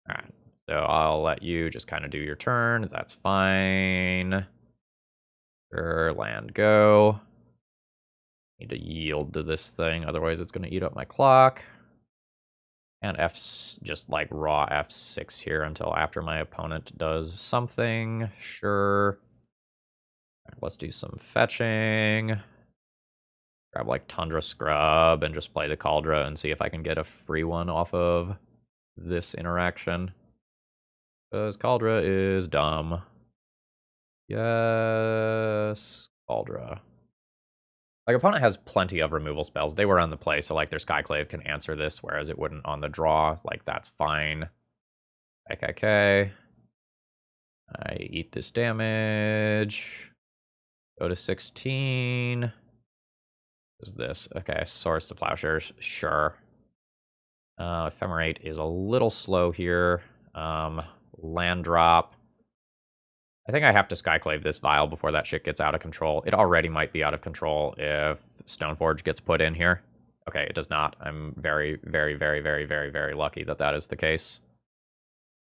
Alright, so I'll let you just kind of do your turn. That's fine. Sure, land, go. Need to yield to this thing, otherwise it's going to eat up my clock. And F's just like raw F6 here until after my opponent does something. Sure. Let's do some fetching. Grab like Tundra Scrub and just play the Kaldra and see if I can get a free one off of this interaction. Because Kaldra is dumb. Yes, Kaldra. Like, opponent has plenty of removal spells. They were on the play, so, like, their Skyclave can answer this, whereas it wouldn't on the draw. Like, that's fine. Okay. I eat this damage. Go to 16. What is this? Okay, Swords to Plowshares. Sure. Ephemerate is a little slow here. Land drop. I think I have to Skyclave this Vial before that shit gets out of control. It already might be out of control if Stoneforge gets put in here. Okay, it does not. I'm very, very, very, very, very, very lucky that that is the case.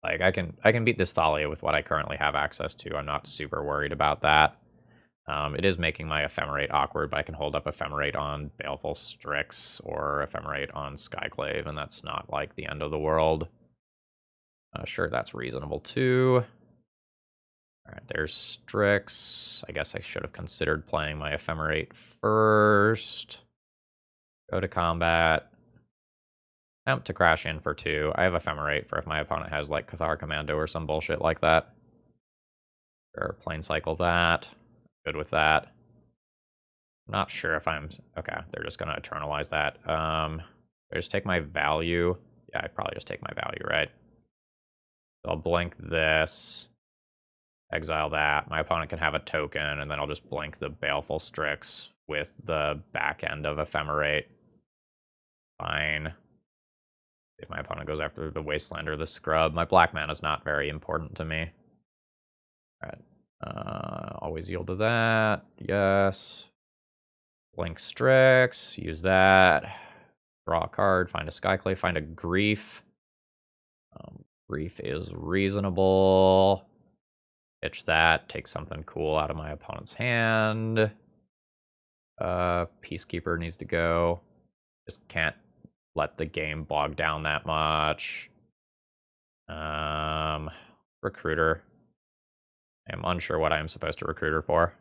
Like, I can beat this Thalia with what I currently have access to. I'm not super worried about that. It is making my Ephemerate awkward, but I can hold up Ephemerate on Baleful Strix or Ephemerate on Skyclave, and that's not, like, the end of the world. Sure, that's reasonable, too. Alright, there's Strix. I guess I should have considered playing my Ephemerate first. Go to combat. Attempt to crash in for 2. I have Ephemerate for if my opponent has, like, Cathar Commando or some bullshit like that. Or plane cycle that. Good with that. Not sure if I'm... Okay, they're just going to eternalize that. I just take my value. Yeah, I'd probably just take my value, right? So I'll blink this. Exile that. My opponent can have a token, and then I'll just blink the Baleful Strix with the back end of Ephemerate. Fine. If my opponent goes after the Wasteland or the Scrub, my black mana is not very important to me. Alright. Always yield to that. Yes. Blink Strix. Use that. Draw a card. Find a Skyclave. Find a Grief. Grief is reasonable. Pitch that. Take something cool out of my opponent's hand. Peacekeeper needs to go. Just can't let the game bog down that much. Recruiter. I'm unsure what I'm supposed to recruit her for.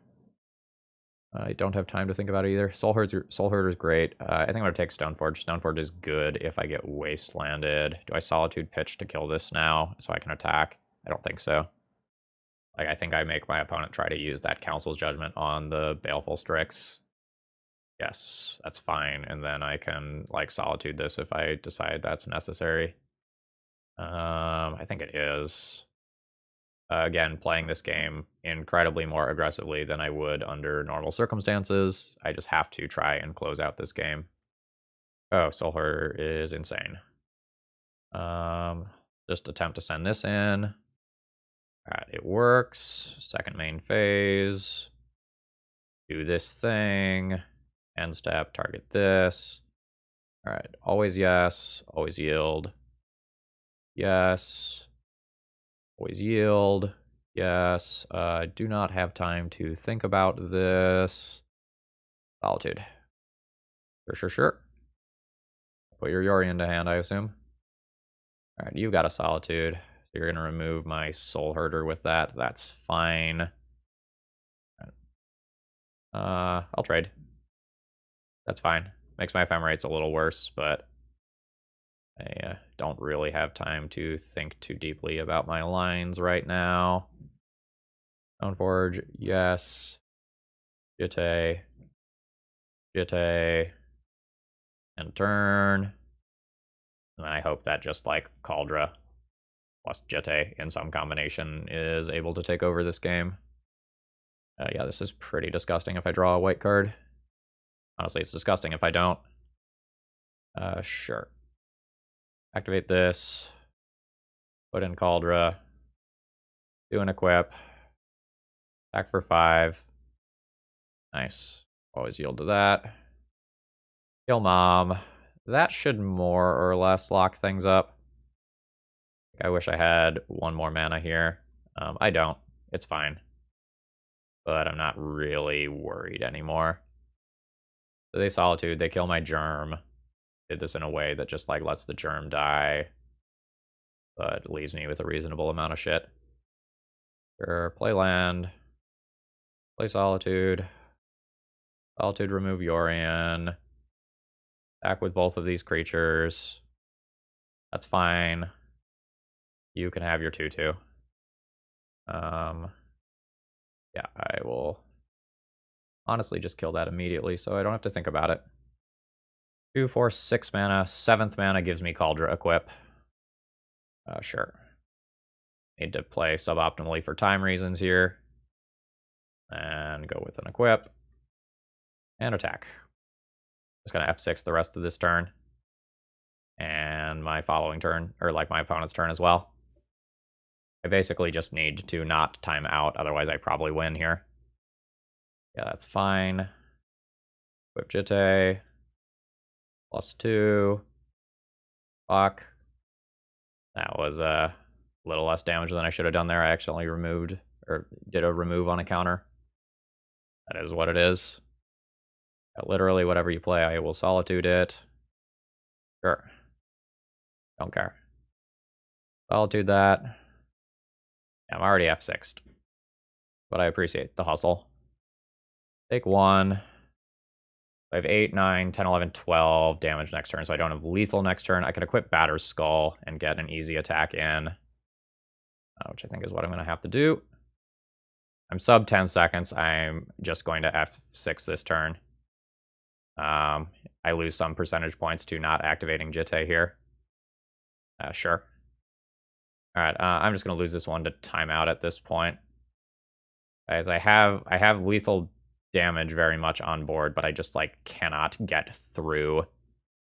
I don't have time to think about it either. Soul Herder's great. I think I'm going to take Stoneforge. Stoneforge is good if I get Wastelanded. Do I Solitude Pitch to kill this now so I can attack? I don't think so. Like, I think I make my opponent try to use that Council's Judgment on the Baleful Strix. Yes, that's fine. And then I can, like, Solitude this if I decide that's necessary. I think it is. Again, playing this game incredibly more aggressively than I would under normal circumstances. I just have to try and close out this game. Oh, Soul Herder is insane. Just attempt to send this in. Alright, it works. Second main phase. Do this thing. End step, target this. Alright, always yes. Always yield. Yes. Always yield. Yes. Do not have time to think about this. Solitude. Sure. Put your Yori into hand, I assume. Alright, you've got a Solitude. So you're going to remove my Soul Herder with that. That's fine. I'll trade. That's fine. Makes my Ephemerates a little worse, but I don't really have time to think too deeply about my lines right now. Stoneforge, yes. Jitte. And turn. And then I hope that just, like, Kaldra plus Jitte in some combination is able to take over this game. Yeah, this is pretty disgusting if I draw a white card. Honestly, it's disgusting if I don't. Sure. Activate this. Put in Kaldra. Do an equip. Attack for 5. Nice. Always yield to that. Kill Mom. That should more or less lock things up. I wish I had one more mana here. I don't. It's fine. But I'm not really worried anymore. So they Solitude. They kill my Germ. Did this in a way that just, like, lets the Germ die. But leaves me with a reasonable amount of shit. Sure, play land. Play Solitude. Solitude, remove Yorion. Attack with both of these creatures. That's fine. You can have your 2/2. Yeah, I will honestly just kill that immediately so I don't have to think about it. 2, 4, 6 mana. 7th mana gives me Kaldra equip. Sure. Need to play suboptimally for time reasons here. And go with an equip. And attack. Just gonna F6 the rest of this turn. And my following turn, or like my opponent's turn as well. I basically just need to not time out, otherwise I probably win here. Yeah, that's fine. Equip Jitte. +2. Fuck. That was a little less damage than I should have done there. I accidentally removed, or did a remove on a counter. That is what it is. Literally whatever you play, I will Solitude it. Sure. Don't care. Solitude that. Yeah, I'm already F6'd. But I appreciate the hustle. Take 1. I have 8, 9, 10, 11, 12 damage next turn, so I don't have lethal next turn. I can equip Batter's Skull and get an easy attack in, which I think is what I'm going to have to do. I'm sub 10 seconds. I'm just going to F6 this turn. I lose some percentage points to not activating Jitte here. Sure. Alright, I'm just going to lose this one to timeout at this point. As I have lethal damage very much on board, but I just, like, cannot get through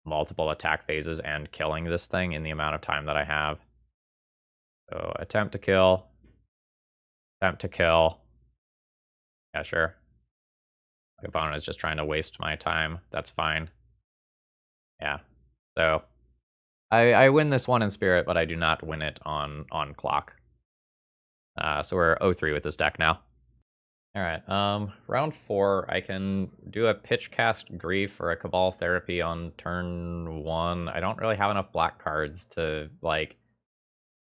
multiple attack phases and killing this thing in the amount of time that I have. So, attempt to kill. Attempt to kill. Yeah, sure. My opponent is just trying to waste my time. That's fine. Yeah. So, I win this one in spirit, but I do not win it on clock. So we're 0-3 with this deck now. Alright, round 4, I can do a pitch cast Grief or a Cabal Therapy on turn 1. I don't really have enough black cards to, like,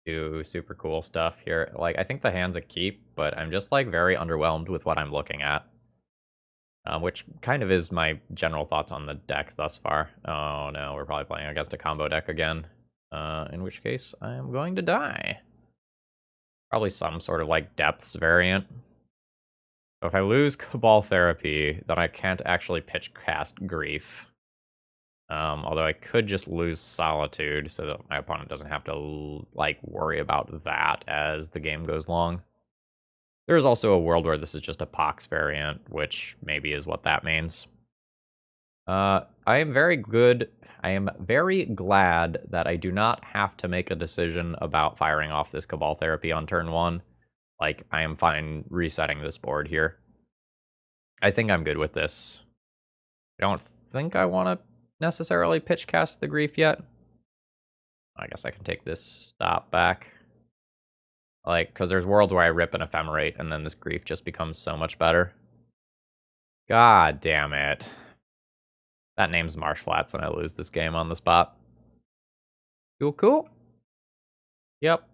do super cool stuff here. Like, I think the hand's a keep, but I'm just, like, very underwhelmed with what I'm looking at. Which kind of is my general thoughts on the deck thus far. Oh no, we're probably playing against a combo deck again. In which case, I am going to die. Probably some sort of, like, depths variant. So if I lose Cabal Therapy, then I can't actually pitch cast Grief. Although I could just lose Solitude so that my opponent doesn't have to, like, worry about that as the game goes long. There is also a world where this is just a Pox variant, which maybe is what that means. I am very glad that I do not have to make a decision about firing off this Cabal Therapy on turn 1. Like, I am fine resetting this board here. I think I'm good with this. I don't think I want to necessarily pitch cast the Grief yet. I guess I can take this stop back. Like, because there's worlds where I rip an Ephemerate, and then this Grief just becomes so much better. God damn it. That name's Marsh Flats, and I lose this game on the spot. Cool. Yep.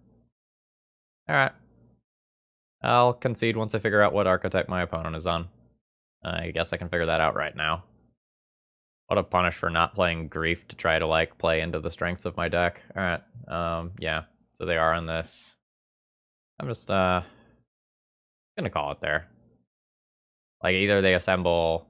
Alright. I'll concede once I figure out what archetype my opponent is on. I guess I can figure that out right now. What a punish for not playing Grief to try to, like, play into the strengths of my deck. Alright, yeah. So they are on this. I'm just, gonna call it there. Like, either they assemble,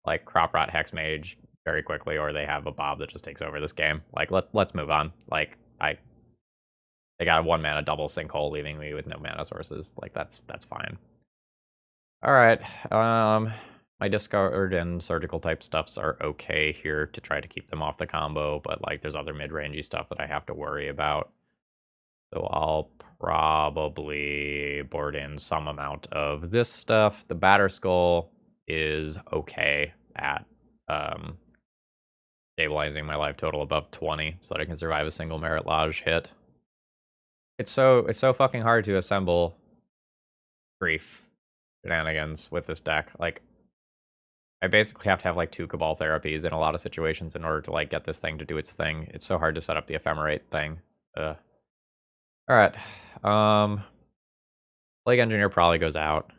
like, Crop Rot Hexmage very quickly, or they have a Bob that just takes over this game. Like, let's move on. Like, they got a 1-mana double sinkhole, leaving me with no mana sources. Like, that's fine. Alright, my discard and surgical type stuffs are okay here to try to keep them off the combo, but, like, there's other mid-rangey stuff that I have to worry about. So I'll probably board in some amount of this stuff. The Batter Skull is okay at stabilizing my life total above 20 so that I can survive a single Merit Lodge hit. It's so fucking hard to assemble Grief shenanigans with this deck. Like, I basically have to have, like, 2 Cabal Therapies in a lot of situations in order to, like, get this thing to do its thing. It's so hard to set up the Ephemerate thing. Alright. Plague Engineer probably goes out.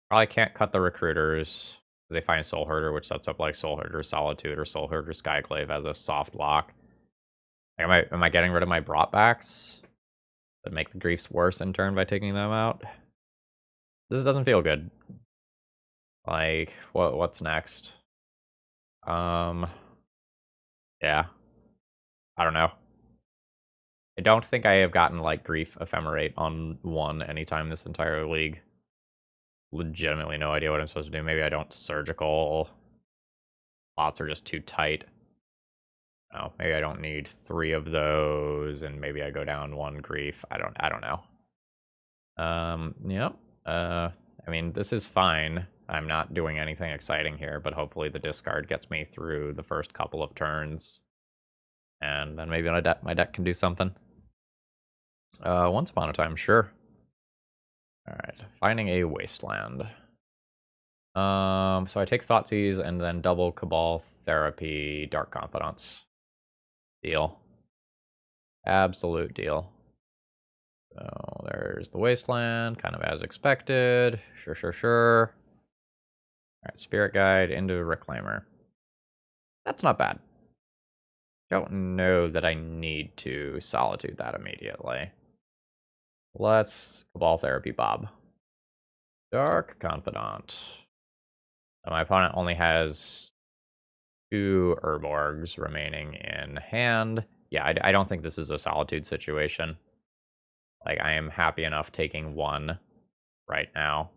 Probably can't cut the Recruiters. They find Soul Herder, which sets up, like, Soul Herder Solitude or Soul Herder Skyclave as a soft lock. Like, am I getting rid of my Brought-Backs that make the Griefs worse in turn by taking them out? This doesn't feel good. Like, what's next? Yeah. I don't know. I don't think I have gotten, like, Grief Ephemerate on 1 anytime this entire league. Legitimately no idea what I'm supposed to do. Maybe I don't surgical. Lots are just too tight. Oh, maybe I don't need 3 of those, and maybe I go down 1 Grief. I don't know. Yep. I mean, this is fine. I'm not doing anything exciting here, but hopefully the discard gets me through the first couple of turns. And then maybe my deck can do something. Once upon a time, sure. Alright, finding a wasteland. So I take Thoughtseize and then double Cabal Therapy, Dark Confidence. Deal. Absolute deal. So there's the wasteland, kind of as expected. Sure. Alright, Spirit Guide into Reclaimer. That's not bad. Don't know that I need to Solitude that immediately. Let's Cabal Therapy Bob. Dark Confidant. My opponent only has 2 Urborgs remaining in hand. Yeah, I don't think this is a Solitude situation. Like, I am happy enough taking 1 right now.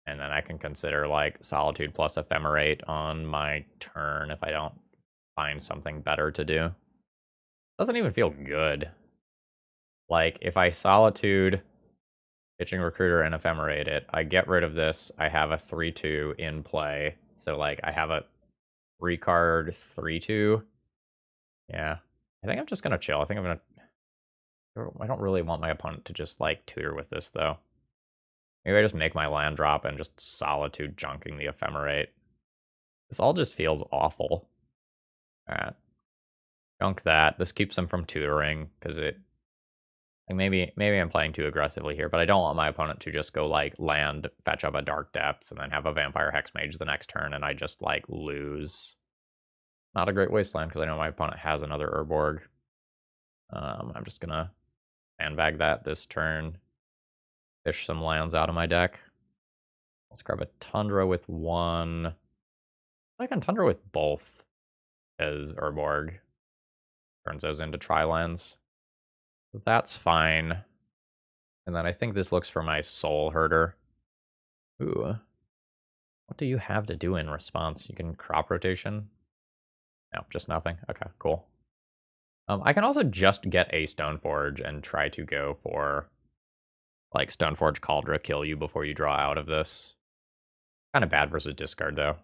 And then I can consider, like, Solitude plus Ephemerate on my turn if I don't find something better to do. Doesn't even feel good. Like, if I Solitude, Pitching Recruiter, and Ephemerate it, I get rid of this, I have a 3-2 in play. So, like, I have a 3-card 3-2. Yeah. I think I'm just gonna chill. I think I'm gonna... I don't really want my opponent to just, like, tutor with this, though. Maybe I just make my land drop and just Solitude junking the Ephemerate. This all just feels awful. Alright. Junk that. This keeps him from tutoring, because it... Like maybe I'm playing too aggressively here, but I don't want my opponent to just go, like, land, fetch up a Dark Depths, and then have a Vampire Hexmage the next turn, and I just, like, lose. Not a great wasteland, because I know my opponent has another Urborg. I'm just gonna sandbag that this turn. Fish some lands out of my deck. Let's grab a Tundra with 1. I can Tundra with both, as Urborg turns those into tri-lands. That's fine. And then I think this looks for my Soul Herder. Ooh. What do you have to do in response? You can crop rotation? No, just nothing. Okay, cool. I can also just get a Stoneforge and try to go for, like, Stoneforge Kaldra, kill you before you draw out of this. Kind of bad versus discard, though.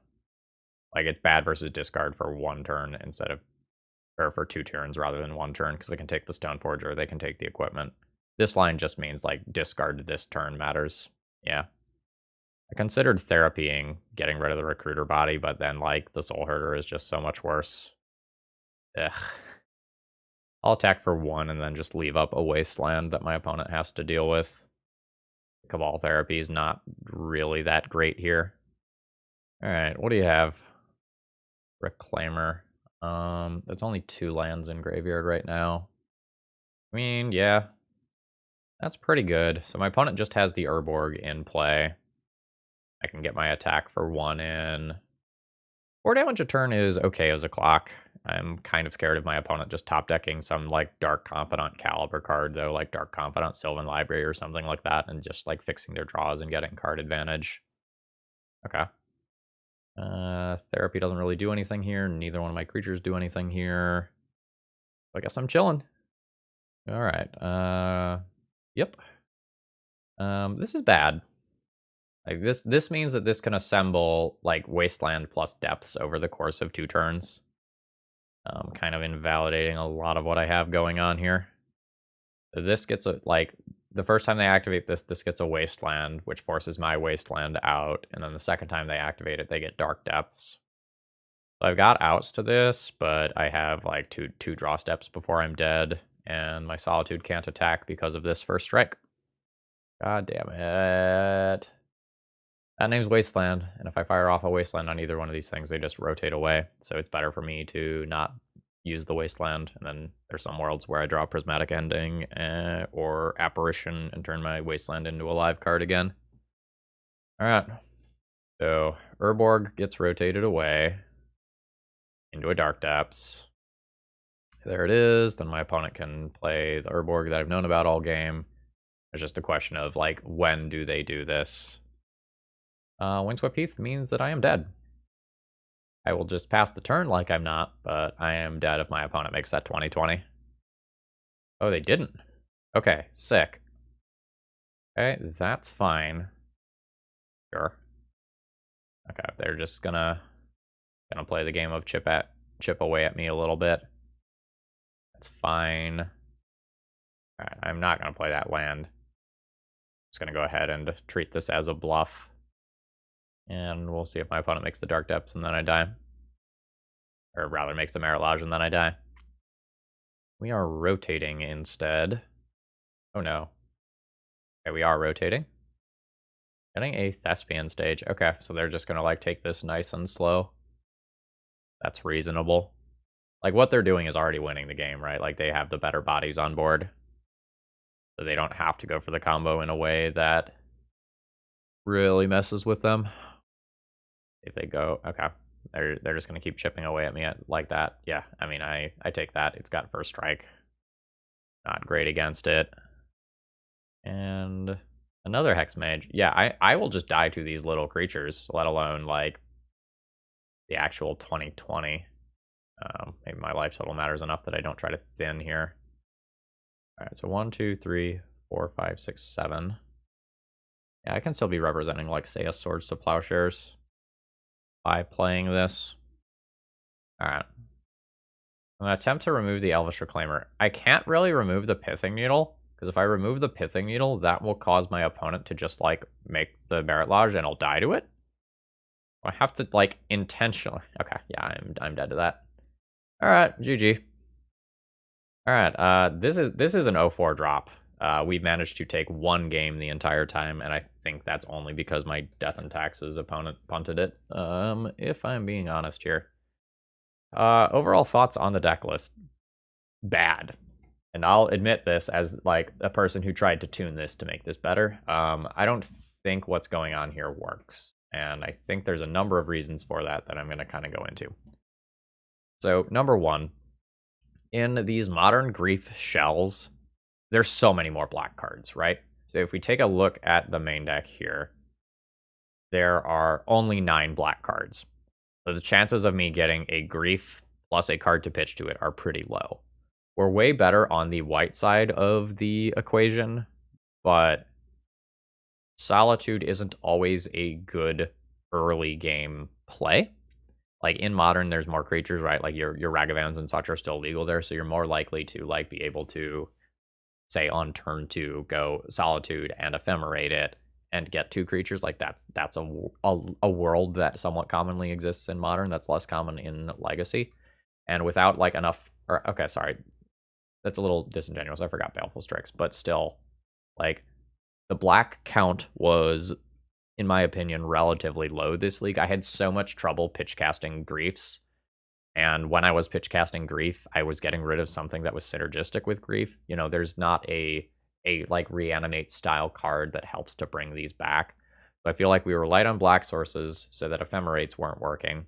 Like, it's bad versus discard for 1 turn instead of... Or for 2 turns rather than 1 turn, because they can take the Stoneforge or they can take the equipment. This line just means, like, discard this turn matters. Yeah. I considered therapying, getting rid of the Recruiter body, but then, like, the Soul Herder is just so much worse. Ugh. I'll attack for 1 and then just leave up a wasteland that my opponent has to deal with. Cabal Therapy is not really that great here. Alright, what do you have? Reclaimer. There's only 2 lands in graveyard right now. I mean, yeah. That's pretty good. So my opponent just has the Urborg in play. I can get my attack for 1 in. 4 damage a turn is okay as a clock. I'm kind of scared of my opponent just top decking some, like, Dark Confidant Caliber card, though, like Dark Confidant Sylvan Library or something like that, and just, like, fixing their draws and getting card advantage. Okay. Therapy doesn't really do anything here. Neither one of my creatures do anything here. I guess I'm chilling. Alright. Yep. This is bad. Like, this means that this can assemble, like, Wasteland plus Depths over the course of 2 turns. Kind of invalidating a lot of what I have going on here. So this gets a, like, the first time they activate this, this gets a Wasteland, which forces my Wasteland out, and then the second time they activate it, they get Dark Depths. So I've got outs to this, but I have, like, two draw steps before I'm dead, and my Solitude can't attack because of this first strike. God damn it. That name's Wasteland, and if I fire off a Wasteland on either one of these things, they just rotate away. So it's better for me to not use the Wasteland, and then there's some worlds where I draw Prismatic Ending or Apparition and turn my Wasteland into a live card again. Alright. So Urborg gets rotated away into a Dark Depths. There it is. Then my opponent can play the Urborg that I've known about all game. It's just a question of, like, when do they do this? Windswept Heath means that I am dead. I will just pass the turn like I'm not, but I am dead if my opponent makes that 20-20. Oh, they didn't. Okay, sick. Okay, that's fine. Sure. Okay, they're just gonna play the game of chip away at me a little bit. That's fine. Alright, I'm not gonna play that land. Just gonna go ahead and treat this as a bluff. And we'll see if my opponent makes the Dark Depths and then I die. Or rather, makes the Marilage and then I die. We are rotating instead. Oh no. Okay, we are rotating. Getting a Thespian stage. Okay, so they're just gonna, like, take this nice and slow. That's reasonable. Like, what they're doing is already winning the game, right? Like, they have the better bodies on board. So they don't have to go for the combo in a way that really messes with them. If they go, okay. They're just gonna keep chipping away at me like that. Yeah, I mean, I take that. It's got first strike. Not great against it. And another Hex Mage. Yeah, I will just die to these little creatures, let alone, like, the actual 2020. Maybe my life total matters enough that I don't try to thin here. Alright, so 1, 2, 3, 4, 5, 6, 7. Yeah, I can still be representing, like, say, a Swords to Plowshares by playing this. Alright. I'm going to attempt to remove the Elvish Reclaimer. I can't really remove the Pithing Needle, because if I remove the Pithing Needle, that will cause my opponent to just, like, make the Merit Lodge and I'll die to it. I have to, like, intentionally... Okay, yeah, I'm dead to that. Alright, GG. Alright, this is an 0-4 drop. We managed to take one game the entire time, and I think that's only because my Death and Taxes opponent punted it, if I'm being honest here. Overall thoughts on the deck list. Bad. And I'll admit this as, like, a person who tried to tune this to make this better. I don't think what's going on here works. And I think there's a number of reasons for that I'm going to kind of go into. So, number one, in these modern Grief shells, there's so many more black cards, right? So if we take a look at the main deck here, there are only 9 black cards. So the chances of me getting a Grief plus a card to pitch to it are pretty low. We're way better on the white side of the equation, but Solitude isn't always a good early game play. Like, in Modern, there's more creatures, right? Like, your Ragavans and such are still legal there, so you're more likely to, like, be able to, say, on turn 2, go Solitude and Ephemerate it and get 2 creatures. Like, that's a world that somewhat commonly exists in Modern. That's less common in Legacy. And without, like, enough... Or, okay, sorry. That's a little disingenuous. I forgot Baleful Strix. But still, like, the black count was, in my opinion, relatively low this league. I had so much trouble pitch casting Griefs. And when I was pitch casting Grief, I was getting rid of something that was synergistic with Grief. You know, there's not a like reanimate style card that helps to bring these back. So I feel like we were light on black sources so that Ephemerates weren't working.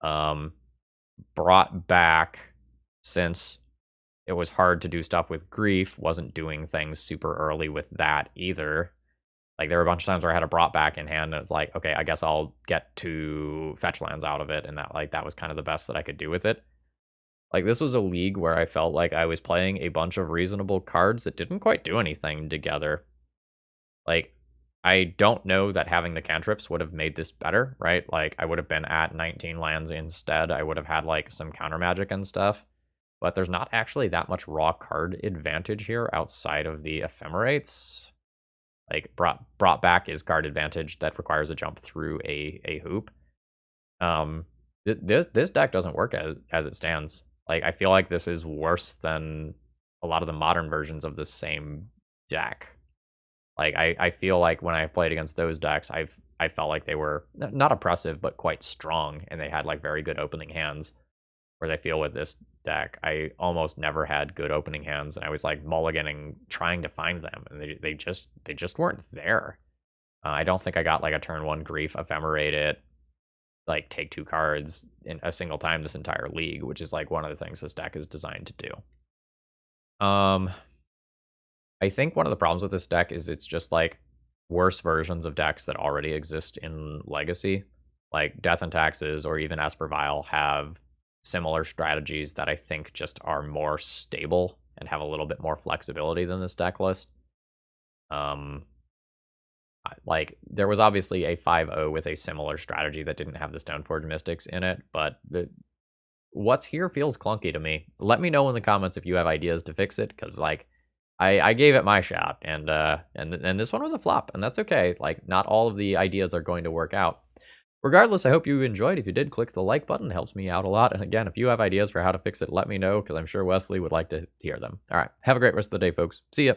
Brought back, since it was hard to do stuff with Grief, wasn't doing things super early with that either. Like, there were a bunch of times where I had a brought back in hand, and it's like, okay, I guess I'll get 2 fetch lands out of it, and that was kind of the best that I could do with it. Like, this was a league where I felt like I was playing a bunch of reasonable cards that didn't quite do anything together. Like, I don't know that having the cantrips would have made this better, right? Like, I would have been at 19 lands instead. I would have had, like, some counter magic and stuff. But there's not actually that much raw card advantage here outside of the Ephemerates. Like, brought back is card advantage that requires a jump through a hoop. This deck doesn't work as it stands. Like, I feel like this is worse than a lot of the modern versions of the same deck. Like, I feel like when I played against those decks, I felt like they were not oppressive, but quite strong, and they had, like, very good opening hands. Whereas I feel with this deck, I almost never had good opening hands, and I was, like, mulliganing, trying to find them, and they just weren't there. I don't think I got, like, a turn 1 Grief, Ephemerate it, like, take 2 cards in a single time this entire league, which is, like, one of the things this deck is designed to do. I think one of the problems with this deck is it's just, like, worse versions of decks that already exist in Legacy. Like, Death and Taxes or even Espervile have similar strategies that I think just are more stable and have a little bit more flexibility than this deck list. Like, there was obviously a 5-0 with a similar strategy that didn't have the Stoneforge Mystics in it, but what's here feels clunky to me. Let me know in the comments if you have ideas to fix it, because, like, I gave it my shot, and this one was a flop, and that's okay. Like, not all of the ideas are going to work out. Regardless, I hope you enjoyed. If you did, click the like button. It helps me out a lot. And again, if you have ideas for how to fix it, let me know, because I'm sure Wesley would like to hear them. All right. Have a great rest of the day, folks. See ya.